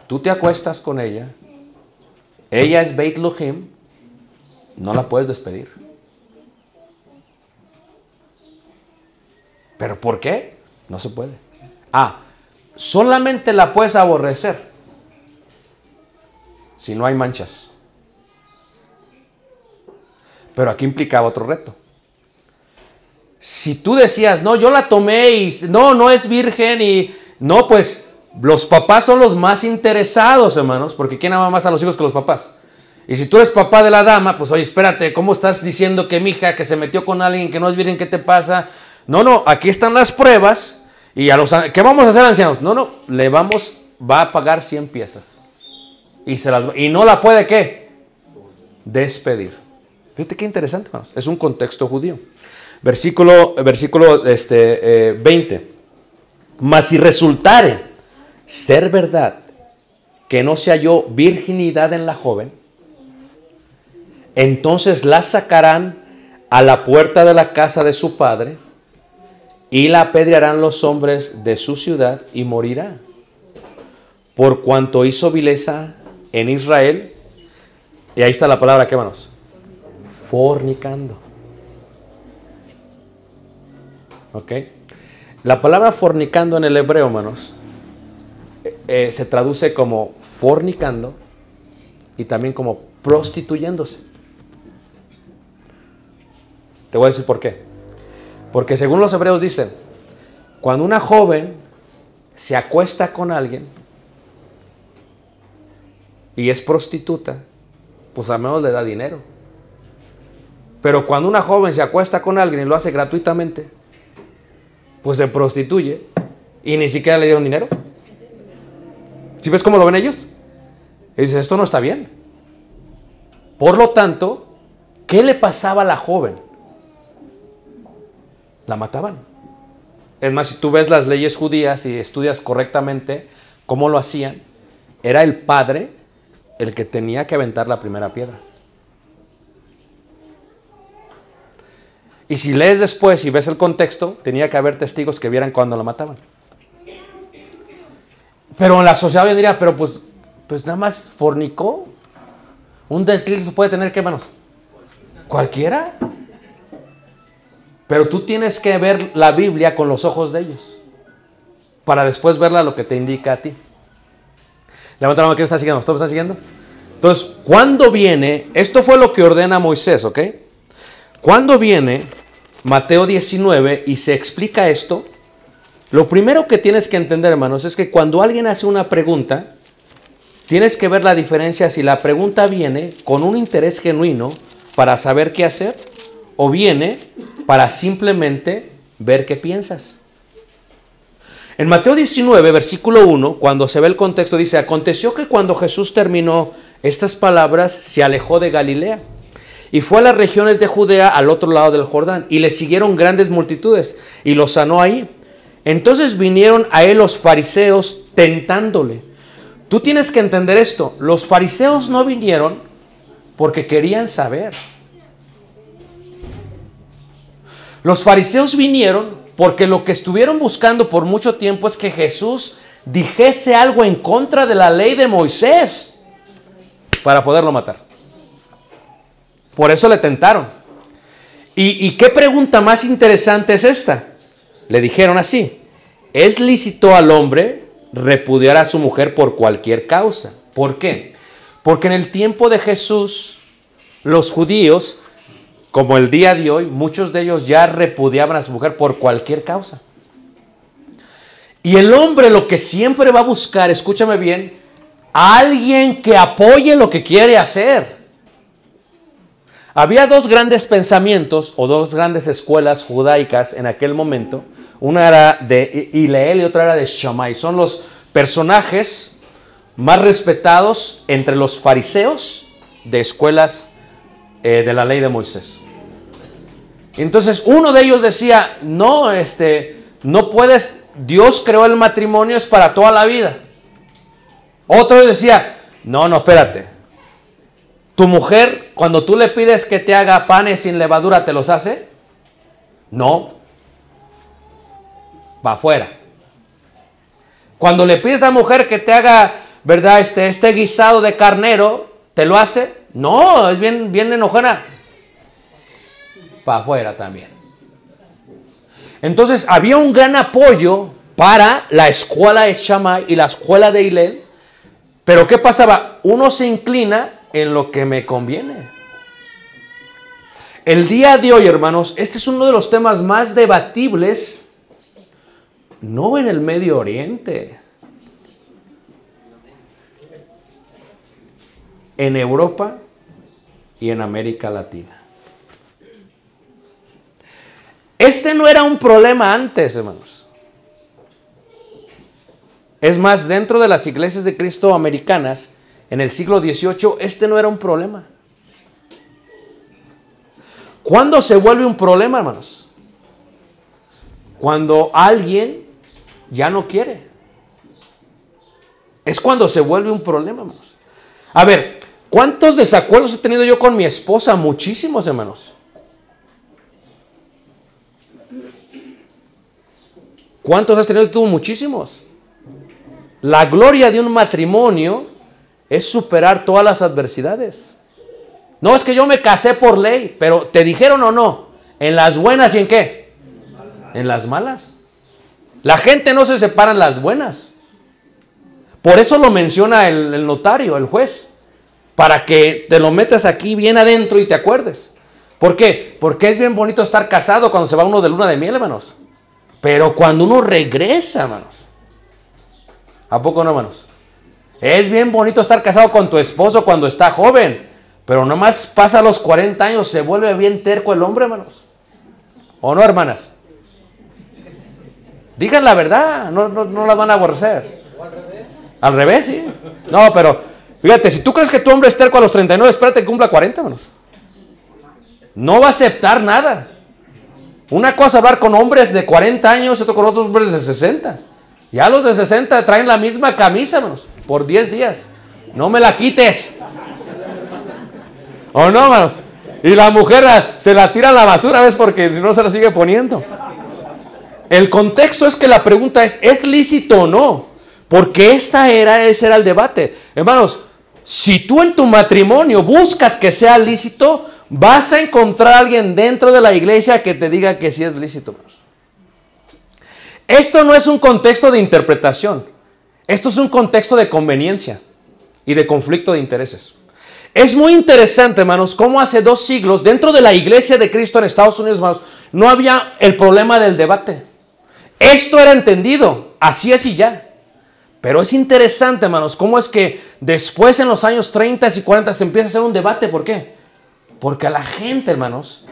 tú te acuestas con ella es Beit Luhim, no la puedes despedir. ¿Pero por qué? No se puede. Solamente la puedes aborrecer si no hay manchas. Pero aquí implicaba otro reto. Si tú decías, no, yo la tomé y no es virgen y no, pues los papás son los más interesados, hermanos, porque ¿quién ama más a los hijos que los papás? Y si tú eres papá de la dama, pues oye, espérate, ¿cómo estás diciendo que mi hija que se metió con alguien que no es virgen, qué te pasa? No, aquí están las pruebas y ¿qué vamos a hacer, ancianos? No, va a pagar 100 piezas y no la puede, ¿qué? Despedir. Fíjate qué interesante, hermanos. Es un contexto judío. Versículo 20. Mas si resultare ser verdad que no se halló virginidad en la joven, entonces la sacarán a la puerta de la casa de su padre y la apedrearán los hombres de su ciudad y morirá. Por cuanto hizo vileza en Israel. Y ahí está la palabra, ¿qué, hermanos? Fornicando. ¿Ok? La palabra fornicando en el hebreo, hermanos, se traduce como fornicando y también como prostituyéndose. Te voy a decir por qué. Porque según los hebreos dicen, cuando una joven se acuesta con alguien y es prostituta, pues al menos le da dinero. Pero cuando una joven se acuesta con alguien y lo hace gratuitamente, pues se prostituye y ni siquiera le dieron dinero. ¿Sí ves cómo lo ven ellos? Y dicen, esto no está bien. Por lo tanto, ¿qué le pasaba a la joven? La mataban. Es más, si tú ves las leyes judías y estudias correctamente cómo lo hacían, era el padre el que tenía que aventar la primera piedra. Y si lees después y ves el contexto, tenía que haber testigos que vieran cuando la mataban. Pero en la sociedad hoy en día, pero pues nada más fornicó. Un desliz se puede tener, ¿qué, manos? Cualquiera. Pero tú tienes que ver la Biblia con los ojos de ellos, para después verla lo que te indica a ti. Levanta la mano, ¿quién está siguiendo? ¿Todos están siguiendo? Entonces, cuando viene, esto fue lo que ordena Moisés, ¿ok? Cuando viene Mateo 19 y se explica esto, lo primero que tienes que entender, hermanos, es que cuando alguien hace una pregunta, tienes que ver la diferencia si la pregunta viene con un interés genuino para saber qué hacer o viene para simplemente ver qué piensas. En Mateo 19, versículo 1, cuando se ve el contexto, dice: aconteció que cuando Jesús terminó estas palabras, se alejó de Galilea y fue a las regiones de Judea al otro lado del Jordán, y le siguieron grandes multitudes, y lo sanó ahí. Entonces vinieron a él los fariseos tentándole. Tú tienes que entender esto: los fariseos no vinieron porque querían saber. Los fariseos vinieron porque lo que estuvieron buscando por mucho tiempo es que Jesús dijese algo en contra de la ley de Moisés para poderlo matar. Por eso le tentaron. ¿Y qué pregunta más interesante es esta? Le dijeron así: ¿es lícito al hombre repudiar a su mujer por cualquier causa? ¿Por qué? Porque en el tiempo de Jesús, los judíos, como el día de hoy, muchos de ellos ya repudiaban a su mujer por cualquier causa. Y el hombre lo que siempre va a buscar, escúchame bien, a alguien que apoye lo que quiere hacer. Había dos grandes pensamientos o dos grandes escuelas judaicas en aquel momento. Una era de Hillel y otra era de Shammai. Son los personajes más respetados entre los fariseos de escuelas de la ley de Moisés. Entonces uno de ellos decía: no, no puedes, Dios creó el matrimonio, es para toda la vida. Otro decía: no, espérate, tu mujer, cuando tú le pides que te haga panes sin levadura, ¿te los hace? No, va afuera. Cuando le pides a la mujer que te haga, ¿verdad?, este guisado de carnero, ¿te lo hace? No, es bien enojona. Para afuera también. Entonces había un gran apoyo para la escuela de Shammai y la escuela de Hillel. Pero ¿qué pasaba? Uno se inclina en lo que me conviene. El día de hoy, hermanos, este es uno de los temas más debatibles, no en el Medio Oriente, en Europa y en América Latina. Este no era un problema antes, hermanos. Es más, dentro de las iglesias de Cristo americanas, en el siglo XVIII, este no era un problema. ¿Cuándo se vuelve un problema, hermanos? Cuando alguien ya no quiere. Es cuando se vuelve un problema, hermanos. A ver, ¿cuántos desacuerdos he tenido yo con mi esposa? Muchísimos, hermanos. ¿Cuántos has tenido tú? Muchísimos. La gloria de un matrimonio es superar todas las adversidades. No, es que yo me casé por ley, pero ¿te dijeron o no? ¿En las buenas y en qué? En las malas. La gente no se separa en las buenas. Por eso lo menciona el notario, el juez, para que te lo metas aquí bien adentro y te acuerdes. ¿Por qué? Porque es bien bonito estar casado cuando se va uno de luna de miel, hermanos. Pero cuando uno regresa, hermanos. ¿A poco no, hermanos? Es bien bonito estar casado con tu esposo cuando está joven, pero nomás pasa los 40 años, se vuelve bien terco el hombre, hermanos. ¿O no, hermanas? Digan la verdad, no las van a aborrecer. Al revés, sí. No, pero fíjate, si tú crees que tu hombre es terco a los 39, espérate que cumpla 40, hermanos. No va a aceptar nada. Una cosa es hablar con hombres de 40 años y otra con otros hombres de 60. Ya los de 60 traen la misma camisa, hermanos, por 10 días. No me la quites. ¿O no, hermanos? Y la mujer se la tira a la basura, ¿ves? Porque no se la sigue poniendo. El contexto es que la pregunta ¿es lícito o no? Porque ese era el debate. Hermanos, si tú en tu matrimonio buscas que sea lícito, vas a encontrar a alguien dentro de la iglesia que te diga que sí es lícito, hermanos. Esto no es un contexto de interpretación. Esto es un contexto de conveniencia y de conflicto de intereses. Es muy interesante, hermanos, cómo hace 2 siglos, dentro de la iglesia de Cristo en Estados Unidos, hermanos, no había el problema del debate. Esto era entendido, así es y ya. Pero es interesante, hermanos, cómo es que después en los años 30 y 40 se empieza a hacer un debate. ¿Por qué? Porque a la gente, hermanos,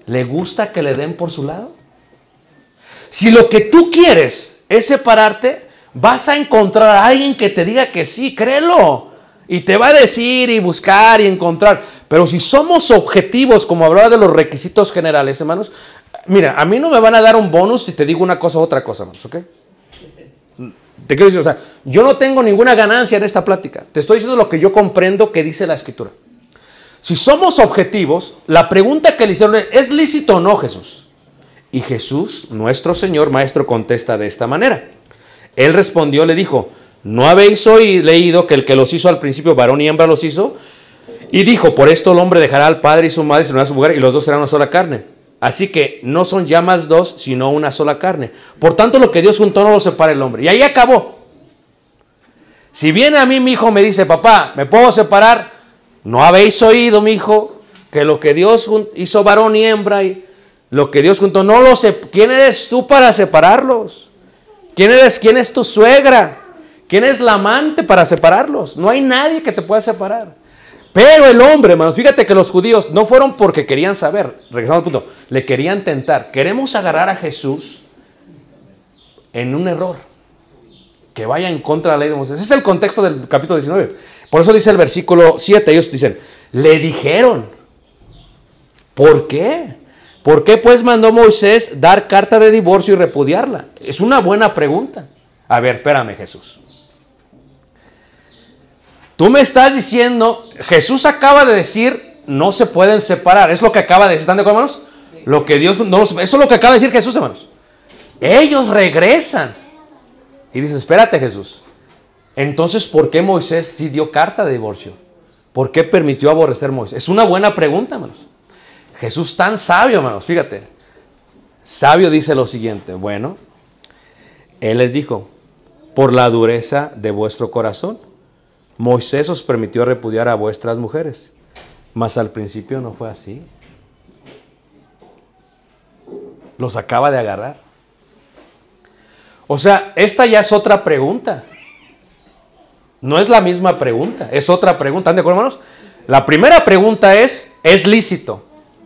le gusta que le den por su lado. Si lo que tú quieres es separarte, vas a encontrar a alguien que te diga que sí, créelo. Y te va a decir y buscar y encontrar. Pero si somos objetivos, como hablaba de los requisitos generales, hermanos, mira, a mí no me van a dar un bonus si te digo una cosa u otra cosa, hermanos, ¿ok? Te quiero decir, o sea, yo no tengo ninguna ganancia en esta plática. Te estoy diciendo lo que yo comprendo que dice la Escritura. Si somos objetivos, la pregunta que le hicieron ¿es lícito o no, Jesús? Y Jesús, nuestro Señor Maestro, contesta de esta manera. Él respondió, le dijo, ¿no habéis leído que el que los hizo al principio, varón y hembra los hizo? Y dijo, por esto el hombre dejará al padre y su madre y se unirá a su mujer y los dos serán una sola carne. Así que no son ya más dos, sino una sola carne. Por tanto, lo que Dios juntó no lo separa el hombre. Y ahí acabó. Si viene a mí mi hijo me dice, papá, ¿me puedo separar? ¿No habéis oído, mi hijo, que lo que Dios hizo varón y hembra y lo que Dios juntó no lo separa? ¿Quién eres tú para separarlos? ¿Quién es tu suegra? ¿Quién es la amante para separarlos? No hay nadie que te pueda separar. Pero el hombre, hermanos, fíjate que los judíos no fueron porque querían saber, regresando al punto, le querían tentar. Queremos agarrar a Jesús en un error, que vaya en contra de la ley de Moisés. Ese es el contexto del capítulo 19. Por eso dice el versículo 7, ellos dicen, le dijeron, ¿por qué? ¿Por qué pues mandó Moisés dar carta de divorcio y repudiarla? Es una buena pregunta. A ver, espérame, Jesús. Tú me estás diciendo, Jesús acaba de decir, no se pueden separar. Es lo que acaba de decir, ¿están de acuerdo, hermanos? Lo que Dios, no, eso es lo que acaba de decir Jesús, hermanos. Ellos regresan. Y dice, espérate, Jesús. Entonces, ¿por qué Moisés sí dio carta de divorcio? ¿Por qué permitió aborrecer a Moisés? Es una buena pregunta, hermanos. Jesús tan sabio, hermanos, fíjate. Sabio dice lo siguiente, bueno, Él les dijo, por la dureza de vuestro corazón, Moisés os permitió repudiar a vuestras mujeres, mas al principio no fue así. Los acaba de agarrar. O sea, esta ya es otra pregunta. No es la misma pregunta, es otra pregunta. ¿Están de acuerdo, hermanos? La primera pregunta ¿es lícito?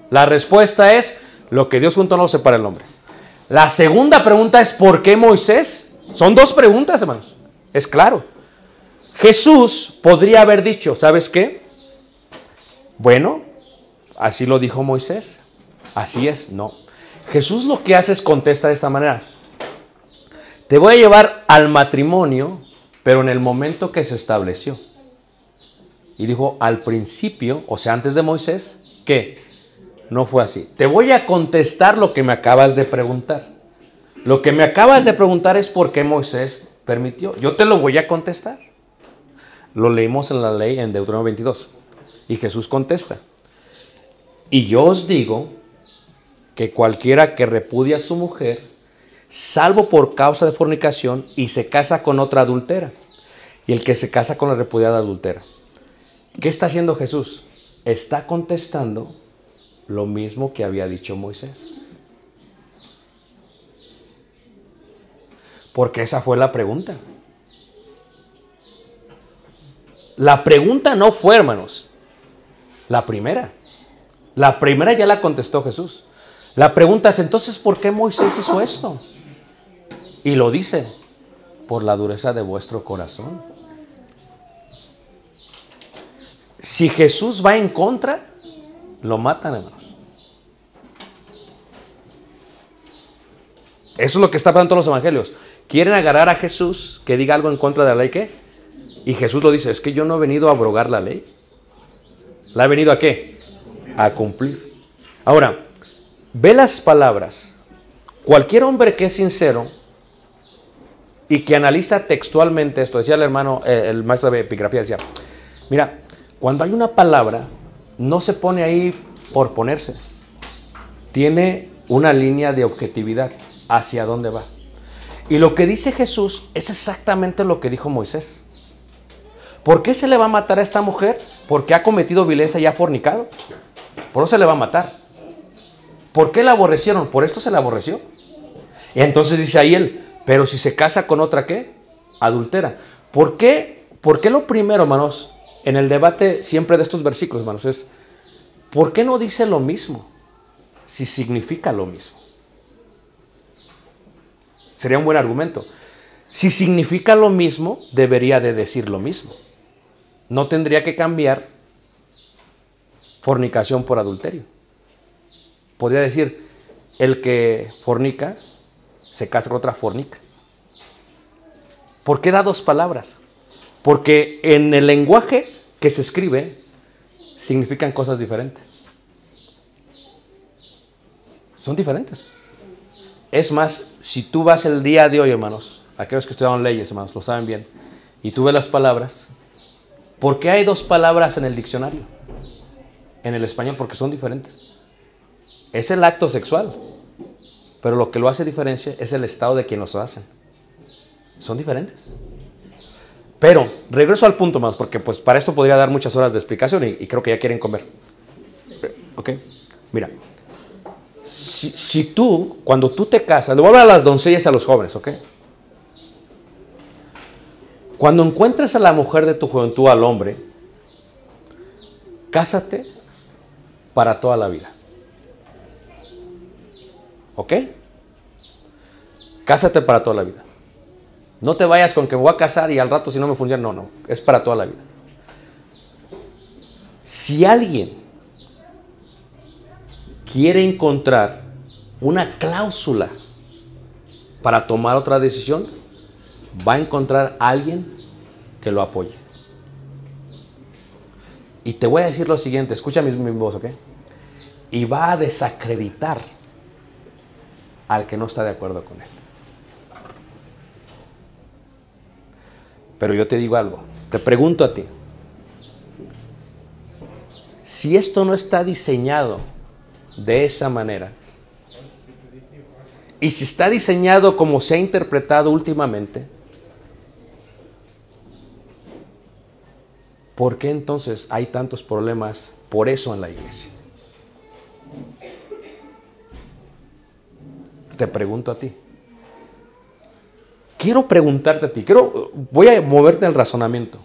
La respuesta es, lo que Dios juntó no lo separa el hombre. La segunda pregunta es, ¿por qué Moisés? Son 2 preguntas, hermanos. Es claro. Jesús podría haber dicho, ¿sabes qué? Bueno, así lo dijo Moisés. Así es, no. Jesús lo que hace es contesta de esta manera. Te voy a llevar al matrimonio, pero en el momento que se estableció. Y dijo, al principio, o sea, antes de Moisés, ¿qué? No fue así. Te voy a contestar lo que me acabas de preguntar. Lo que me acabas de preguntar es por qué Moisés permitió. Yo te lo voy a contestar. Lo leímos en la ley en Deuteronomio 22. Y Jesús contesta. Y yo os digo que cualquiera que repudia a su mujer, salvo por causa de fornicación, y se casa con otra adúltera. Y el que se casa con la repudiada adúltera. ¿Qué está haciendo Jesús? Está contestando lo mismo que había dicho Moisés. Porque esa fue la pregunta. La pregunta no fue, hermanos, la primera. La primera ya la contestó Jesús. La pregunta es, entonces, ¿por qué Moisés hizo esto? Y lo dice, por la dureza de vuestro corazón. Si Jesús va en contra, lo matan, hermanos. Eso es lo que está pasando en todos los evangelios. Quieren agarrar a Jesús que diga algo en contra de la ley, ¿qué? Y Jesús lo dice, es que yo no he venido a abrogar la ley. ¿La he venido a qué? A cumplir. Ahora, ve las palabras. Cualquier hombre que es sincero y que analiza textualmente esto, decía el hermano, el maestro de epigrafía, decía, mira, cuando hay una palabra, no se pone ahí por ponerse. Tiene una línea de objetividad hacia dónde va. Y lo que dice Jesús es exactamente lo que dijo Moisés. ¿Por qué se le va a matar a esta mujer? Porque ha cometido violencia y ha fornicado. Por eso se le va a matar. ¿Por qué la aborrecieron? Por esto se la aborreció. Y entonces dice ahí él, pero si se casa con otra, ¿qué? Adultera. ¿Por qué? ¿Por qué lo primero, hermanos, en el debate siempre de estos versículos, hermanos, es ¿por qué no dice lo mismo si significa lo mismo? Sería un buen argumento. Si significa lo mismo, debería de decir lo mismo. No tendría que cambiar fornicación por adulterio. Podría decir, el que fornica, se casa con otra fornica. ¿Por qué da dos palabras? Porque en el lenguaje que se escribe, significan cosas diferentes. Son diferentes. Es más, si tú vas el día de hoy, hermanos, aquellos que estudiaron leyes, hermanos, lo saben bien, y tú ves las palabras, ¿por qué hay dos palabras en el diccionario? En el español, porque son diferentes. Es el acto sexual, pero lo que lo hace diferencia es el estado de quien los hacen. Son diferentes. Pero, regreso al punto más, porque pues para esto podría dar muchas horas de explicación y creo que ya quieren comer. ¿Ok? Mira. Si tú, cuando tú te casas, le voy a hablar a las doncellas y a los jóvenes, ¿ok? Cuando encuentres a la mujer de tu juventud, al hombre, cásate para toda la vida. ¿Ok? Cásate para toda la vida. No te vayas con que me voy a casar y al rato si no me funciona, no, es para toda la vida. Si alguien quiere encontrar una cláusula para tomar otra decisión, va a encontrar a alguien que lo apoye. Y te voy a decir lo siguiente, escucha mi voz, ¿ok? Y va a desacreditar al que no está de acuerdo con él. Pero yo te digo algo, te pregunto a ti, si esto no está diseñado de esa manera, y si está diseñado como se ha interpretado últimamente, ¿por qué entonces hay tantos problemas por eso en la iglesia? Te pregunto a ti. Quiero preguntarte a ti, voy a moverte el razonamiento.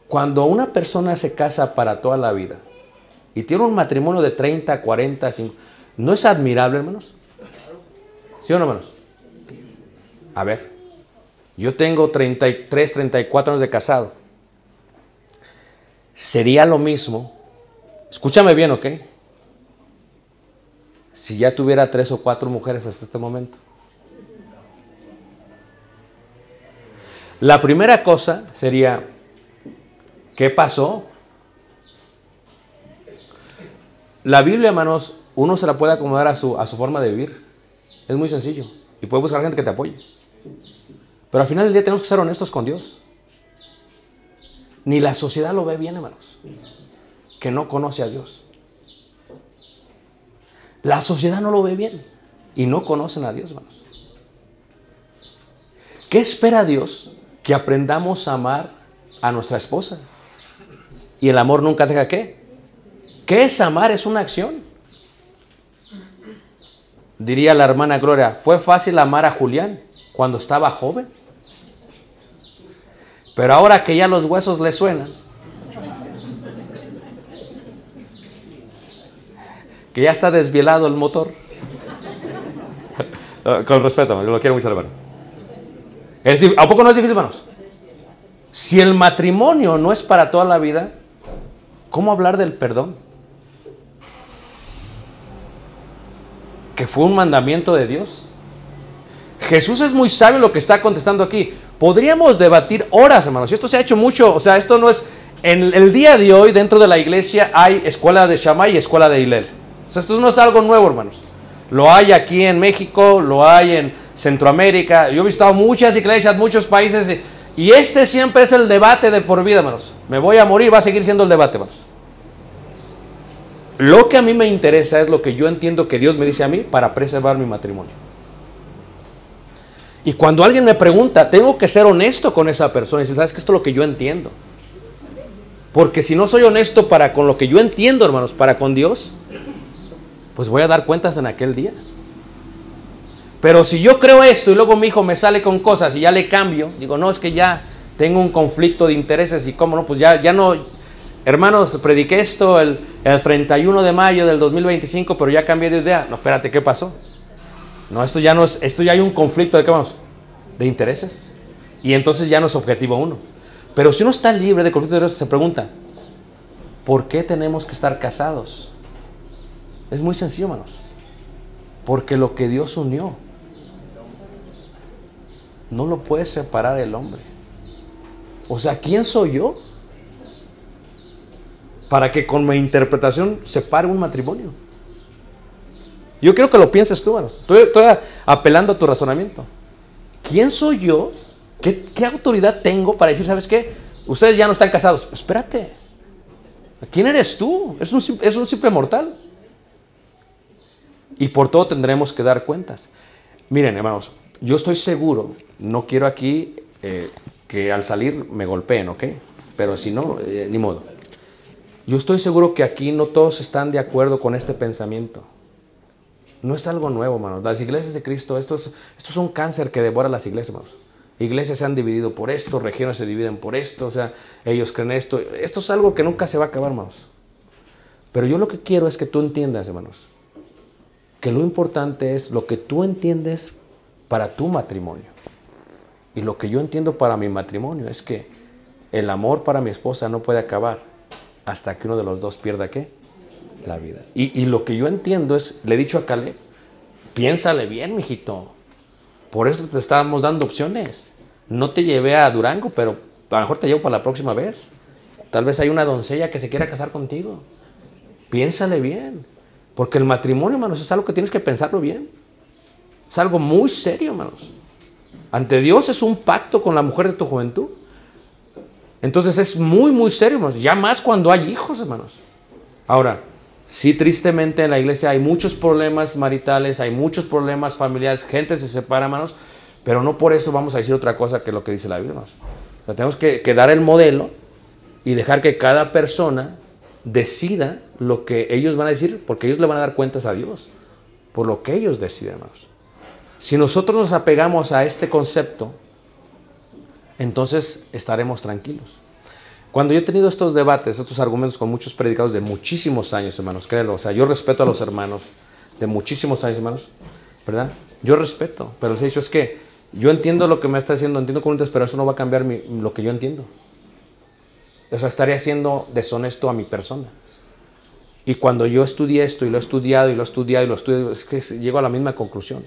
Cuando una persona se casa para toda la vida y tiene un matrimonio de 30, 40, 50, ¿no es admirable, hermanos? ¿Sí o no, hermanos? A ver, yo tengo 33, 34 años de casado. ¿Sería lo mismo Escúchame bien, ¿ok? Si ya tuviera 3 o 4 mujeres hasta este momento. La primera cosa sería, ¿qué pasó? La Biblia, hermanos, uno se la puede acomodar a su forma de vivir. Es muy sencillo. Y puede buscar gente que te apoye. Pero al final del día tenemos que ser honestos con Dios. Ni la sociedad lo ve bien, hermanos, que no conoce a Dios. La sociedad no lo ve bien y no conocen a Dios, hermanos. ¿Qué espera Dios? Que aprendamos a amar a nuestra esposa. Y el amor nunca deja ¿qué? ¿Qué es amar? Es una acción. Diría la hermana Gloria, fue fácil amar a Julián cuando estaba joven. Pero ahora que ya los huesos le suenan, que ya está desvielado el motor. Con respeto, yo lo quiero mucho, hermano. ¿A poco no es difícil, hermanos? Si el matrimonio no es para toda la vida, ¿cómo hablar del perdón? Que fue un mandamiento de Dios. Jesús es muy sabio lo que está contestando aquí. Podríamos debatir horas, hermanos. Y esto se ha hecho mucho. O sea, esto no es... En el día de hoy, dentro de la iglesia, hay escuela de Shammai y escuela de Hillel. O sea, esto no es algo nuevo, hermanos. Lo hay aquí en México, lo hay en Centroamérica. Yo he visitado muchas iglesias, muchos países. Y este siempre es el debate de por vida, hermanos. Me voy a morir, va a seguir siendo el debate, hermanos. Lo que a mí me interesa es lo que yo entiendo que Dios me dice a mí para preservar mi matrimonio. Y cuando alguien me pregunta, tengo que ser honesto con esa persona y decir, ¿sabes qué? Esto es lo que yo entiendo. Porque si no soy honesto para con lo que yo entiendo, hermanos, para con Dios, pues voy a dar cuentas en aquel día. Pero si yo creo esto y luego mi hijo me sale con cosas y ya le cambio, digo, no, es que ya tengo un conflicto de intereses y cómo no, pues ya no, hermanos, prediqué esto el 31 de mayo del 2025, pero ya cambié de idea. No, espérate, ¿qué pasó? No, esto ya hay un conflicto de qué vamos, de intereses. Y entonces ya no es objetivo uno. Pero si uno está libre de conflicto de intereses, se pregunta, ¿por qué tenemos que estar casados? Es muy sencillo, hermanos. Porque lo que Dios unió, no lo puede separar el hombre. O sea, ¿quién soy yo para que con mi interpretación separe un matrimonio? Yo quiero que lo pienses tú, hermanos. Estoy apelando a tu razonamiento. ¿Quién soy yo? ¿Qué autoridad tengo para decir, ¿sabes qué? Ustedes ya no están casados. Espérate. ¿Quién eres tú? Es un simple mortal. Y por todo tendremos que dar cuentas. Miren, hermanos, yo estoy seguro, no quiero aquí que al salir me golpeen, ¿ok? Pero si no, ni modo. Yo estoy seguro que aquí no todos están de acuerdo con este pensamiento. No es algo nuevo, hermanos. Las iglesias de Cristo, esto es un cáncer que devora las iglesias, hermanos. Iglesias se han dividido por esto, regiones se dividen por esto, o sea, ellos creen esto. Esto es algo que nunca se va a acabar, hermanos. Pero yo lo que quiero es que tú entiendas, hermanos, que lo importante es lo que tú entiendes para tu matrimonio. Y lo que yo entiendo para mi matrimonio es que el amor para mi esposa no puede acabar hasta que uno de los dos pierda, ¿qué? La vida. Y lo que yo entiendo es, le he dicho a Caleb, piénsale bien, mijito. Por eso te estábamos dando opciones. No te llevé a Durango, pero a lo mejor te llevo para la próxima vez. Tal vez hay una doncella que se quiera casar contigo. Piénsale bien. Porque el matrimonio, hermanos, es algo que tienes que pensarlo bien. Es algo muy serio, hermanos. Ante Dios es un pacto con la mujer de tu juventud. Entonces es muy, muy serio, hermanos. Ya más cuando hay hijos, hermanos. Ahora, sí, tristemente en la iglesia hay muchos problemas maritales, hay muchos problemas familiares, gente se separa, hermanos, pero no por eso vamos a decir otra cosa que lo que dice la Biblia, hermanos. O sea, tenemos que dar el modelo y dejar que cada persona decida lo que ellos van a decir, porque ellos le van a dar cuentas a Dios por lo que ellos deciden, hermanos. Si nosotros nos apegamos a este concepto, entonces estaremos tranquilos. Cuando yo he tenido estos debates, estos argumentos con muchos predicadores de muchísimos años, hermanos, créanlo, o sea, yo respeto a los hermanos de muchísimos años, hermanos, ¿verdad? Yo respeto, pero les he dicho, es que yo entiendo lo que me está diciendo, entiendo cómo entiendes, pero eso no va a cambiar lo que yo entiendo. O sea, estaría siendo deshonesto a mi persona. Y cuando yo estudié esto y lo he estudiado y lo he estudiado y lo he estudiado, es que llego a la misma conclusión.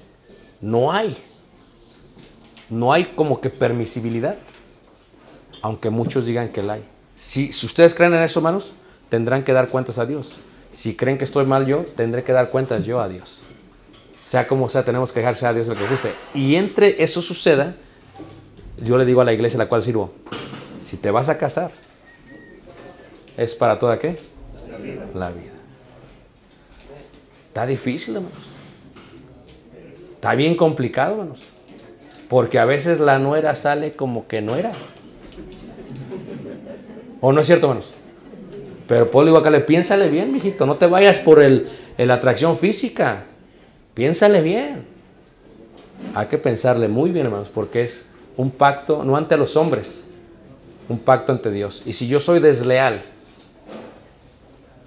No hay como que permisibilidad, aunque muchos digan que la hay. Si ustedes creen en eso, hermanos, tendrán que dar cuentas a Dios. Si creen que estoy mal yo, tendré que dar cuentas yo a Dios. Sea como sea, tenemos que dejarse a Dios el que guste. Y entre eso suceda, yo le digo a la iglesia a la cual sirvo, si te vas a casar, ¿es para toda qué? La vida. Está difícil, hermanos. Está bien complicado, hermanos. Porque a veces la nuera sale como que no era. ¿O no es cierto, hermanos? Pero Pablo digo acá, piénsale bien, mijito. No te vayas por la atracción física. Piénsale bien. Hay que pensarle muy bien, hermanos, porque es un pacto, no ante los hombres, un pacto ante Dios. Y si yo soy desleal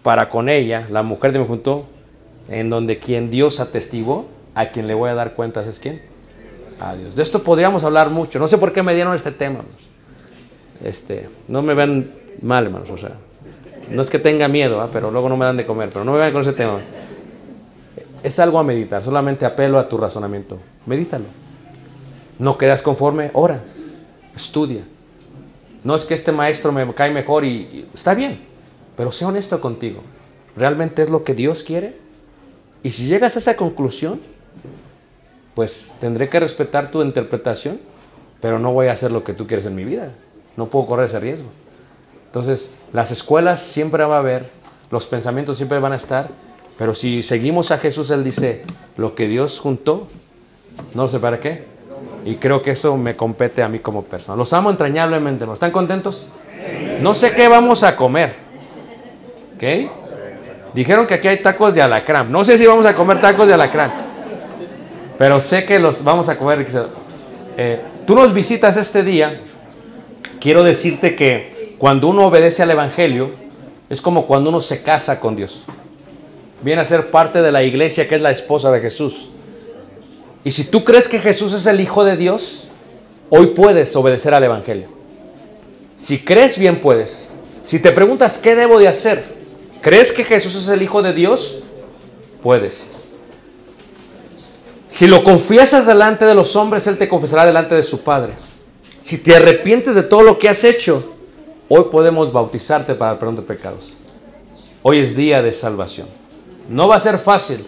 para con ella, la mujer de mi junto, en donde quien Dios atestiguó, a quien le voy a dar cuentas es ¿quién? A Dios. De esto podríamos hablar mucho. No sé por qué me dieron este tema, hermanos. No me vean mal, hermanos. O sea, no es que tenga miedo, pero luego no me dan de comer. Pero no me vean con ese tema. Es algo a meditar. Solamente apelo a tu razonamiento. Medítalo. No quedas conforme, ora. Estudia. No es que este maestro me cae mejor y está bien. Pero sé honesto contigo. ¿Realmente es lo que Dios quiere? Y si llegas a esa conclusión, pues tendré que respetar tu interpretación, pero no voy a hacer lo que tú quieres en mi vida. No puedo correr ese riesgo. Entonces, las escuelas siempre va a haber, los pensamientos siempre van a estar, pero si seguimos a Jesús, Él dice, lo que Dios juntó, no sé para qué. Y creo que eso me compete a mí como persona. Los amo entrañablemente, ¿no? ¿Están contentos? No sé qué vamos a comer. ¿Ok? Dijeron que aquí hay tacos de alacrán. No sé si vamos a comer tacos de alacrán, pero sé que los vamos a comer. Tú nos visitas este día. Quiero decirte que cuando uno obedece al Evangelio, es como cuando uno se casa con Dios. Viene a ser parte de la iglesia, que es la esposa de Jesús. Y si tú crees que Jesús es el Hijo de Dios, hoy puedes obedecer al Evangelio. Si crees, bien puedes. Si te preguntas qué debo de hacer, ¿crees que Jesús es el Hijo de Dios? Puedes. Si lo confiesas delante de los hombres, Él te confesará delante de su Padre. Si te arrepientes de todo lo que has hecho, hoy podemos bautizarte para el perdón de pecados. Hoy es día de salvación. No va a ser fácil,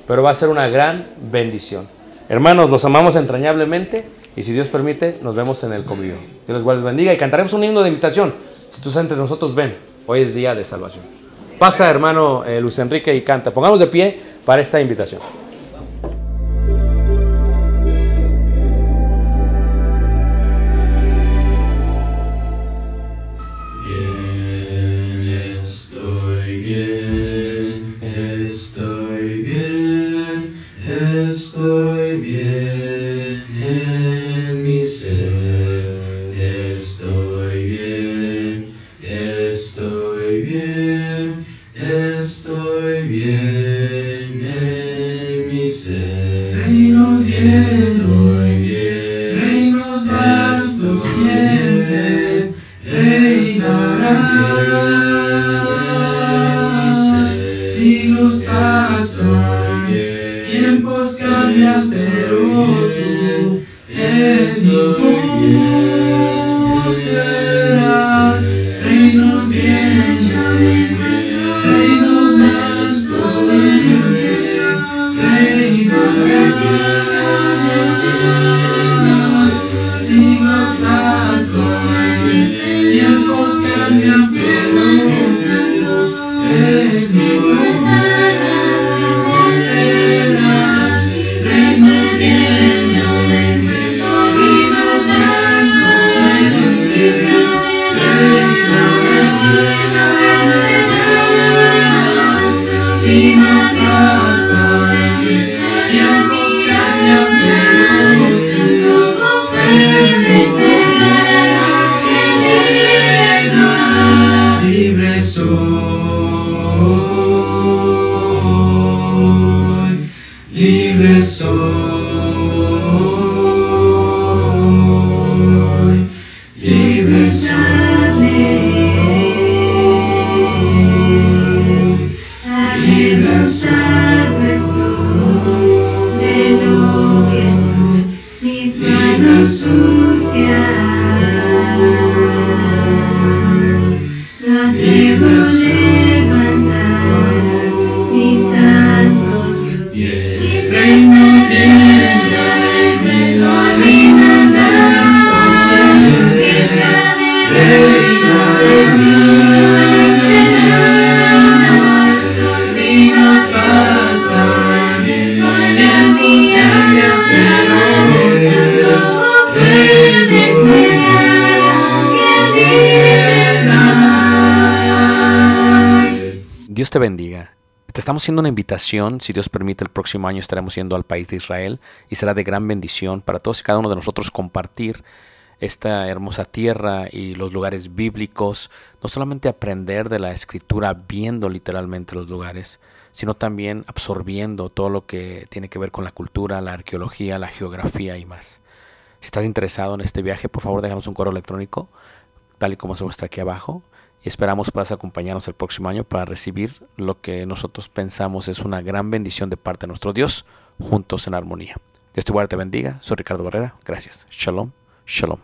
pero va a ser una gran bendición. Hermanos, los amamos entrañablemente y si Dios permite, nos vemos en el convivio. Dios les bendiga y cantaremos un himno de invitación. Si tú estás entre nosotros, ven. Hoy es día de salvación. Pasa, hermano Luis Enrique, y canta. Pongamos de pie para esta invitación. Estoy bien en mi ser, estoy bien en mi ser. Reinos bien, reinos vastos siempre, reinarán. Siglos pasan, tiempos cambian, pero tú sucias. La debo levantar, mi santo Dios, y prestaciones de tu hermandad, que sea de reino destino encerrados, si nos pasa mi sueño, mi alma, descanso, Dios te bendiga. Te estamos haciendo una invitación. Si Dios permite, el próximo año estaremos yendo al país de Israel y será de gran bendición para todos y cada uno de nosotros compartir esta hermosa tierra y los lugares bíblicos. No solamente aprender de la Escritura viendo literalmente los lugares, sino también absorbiendo todo lo que tiene que ver con la cultura, la arqueología, la geografía y más. Si estás interesado en este viaje, por favor déjanos un correo electrónico, tal y como se muestra aquí abajo. Y esperamos puedas acompañarnos el próximo año para recibir lo que nosotros pensamos es una gran bendición de parte de nuestro Dios, juntos en armonía. Dios te guarde, te bendiga. Soy Ricardo Barrera. Gracias. Shalom. Shalom.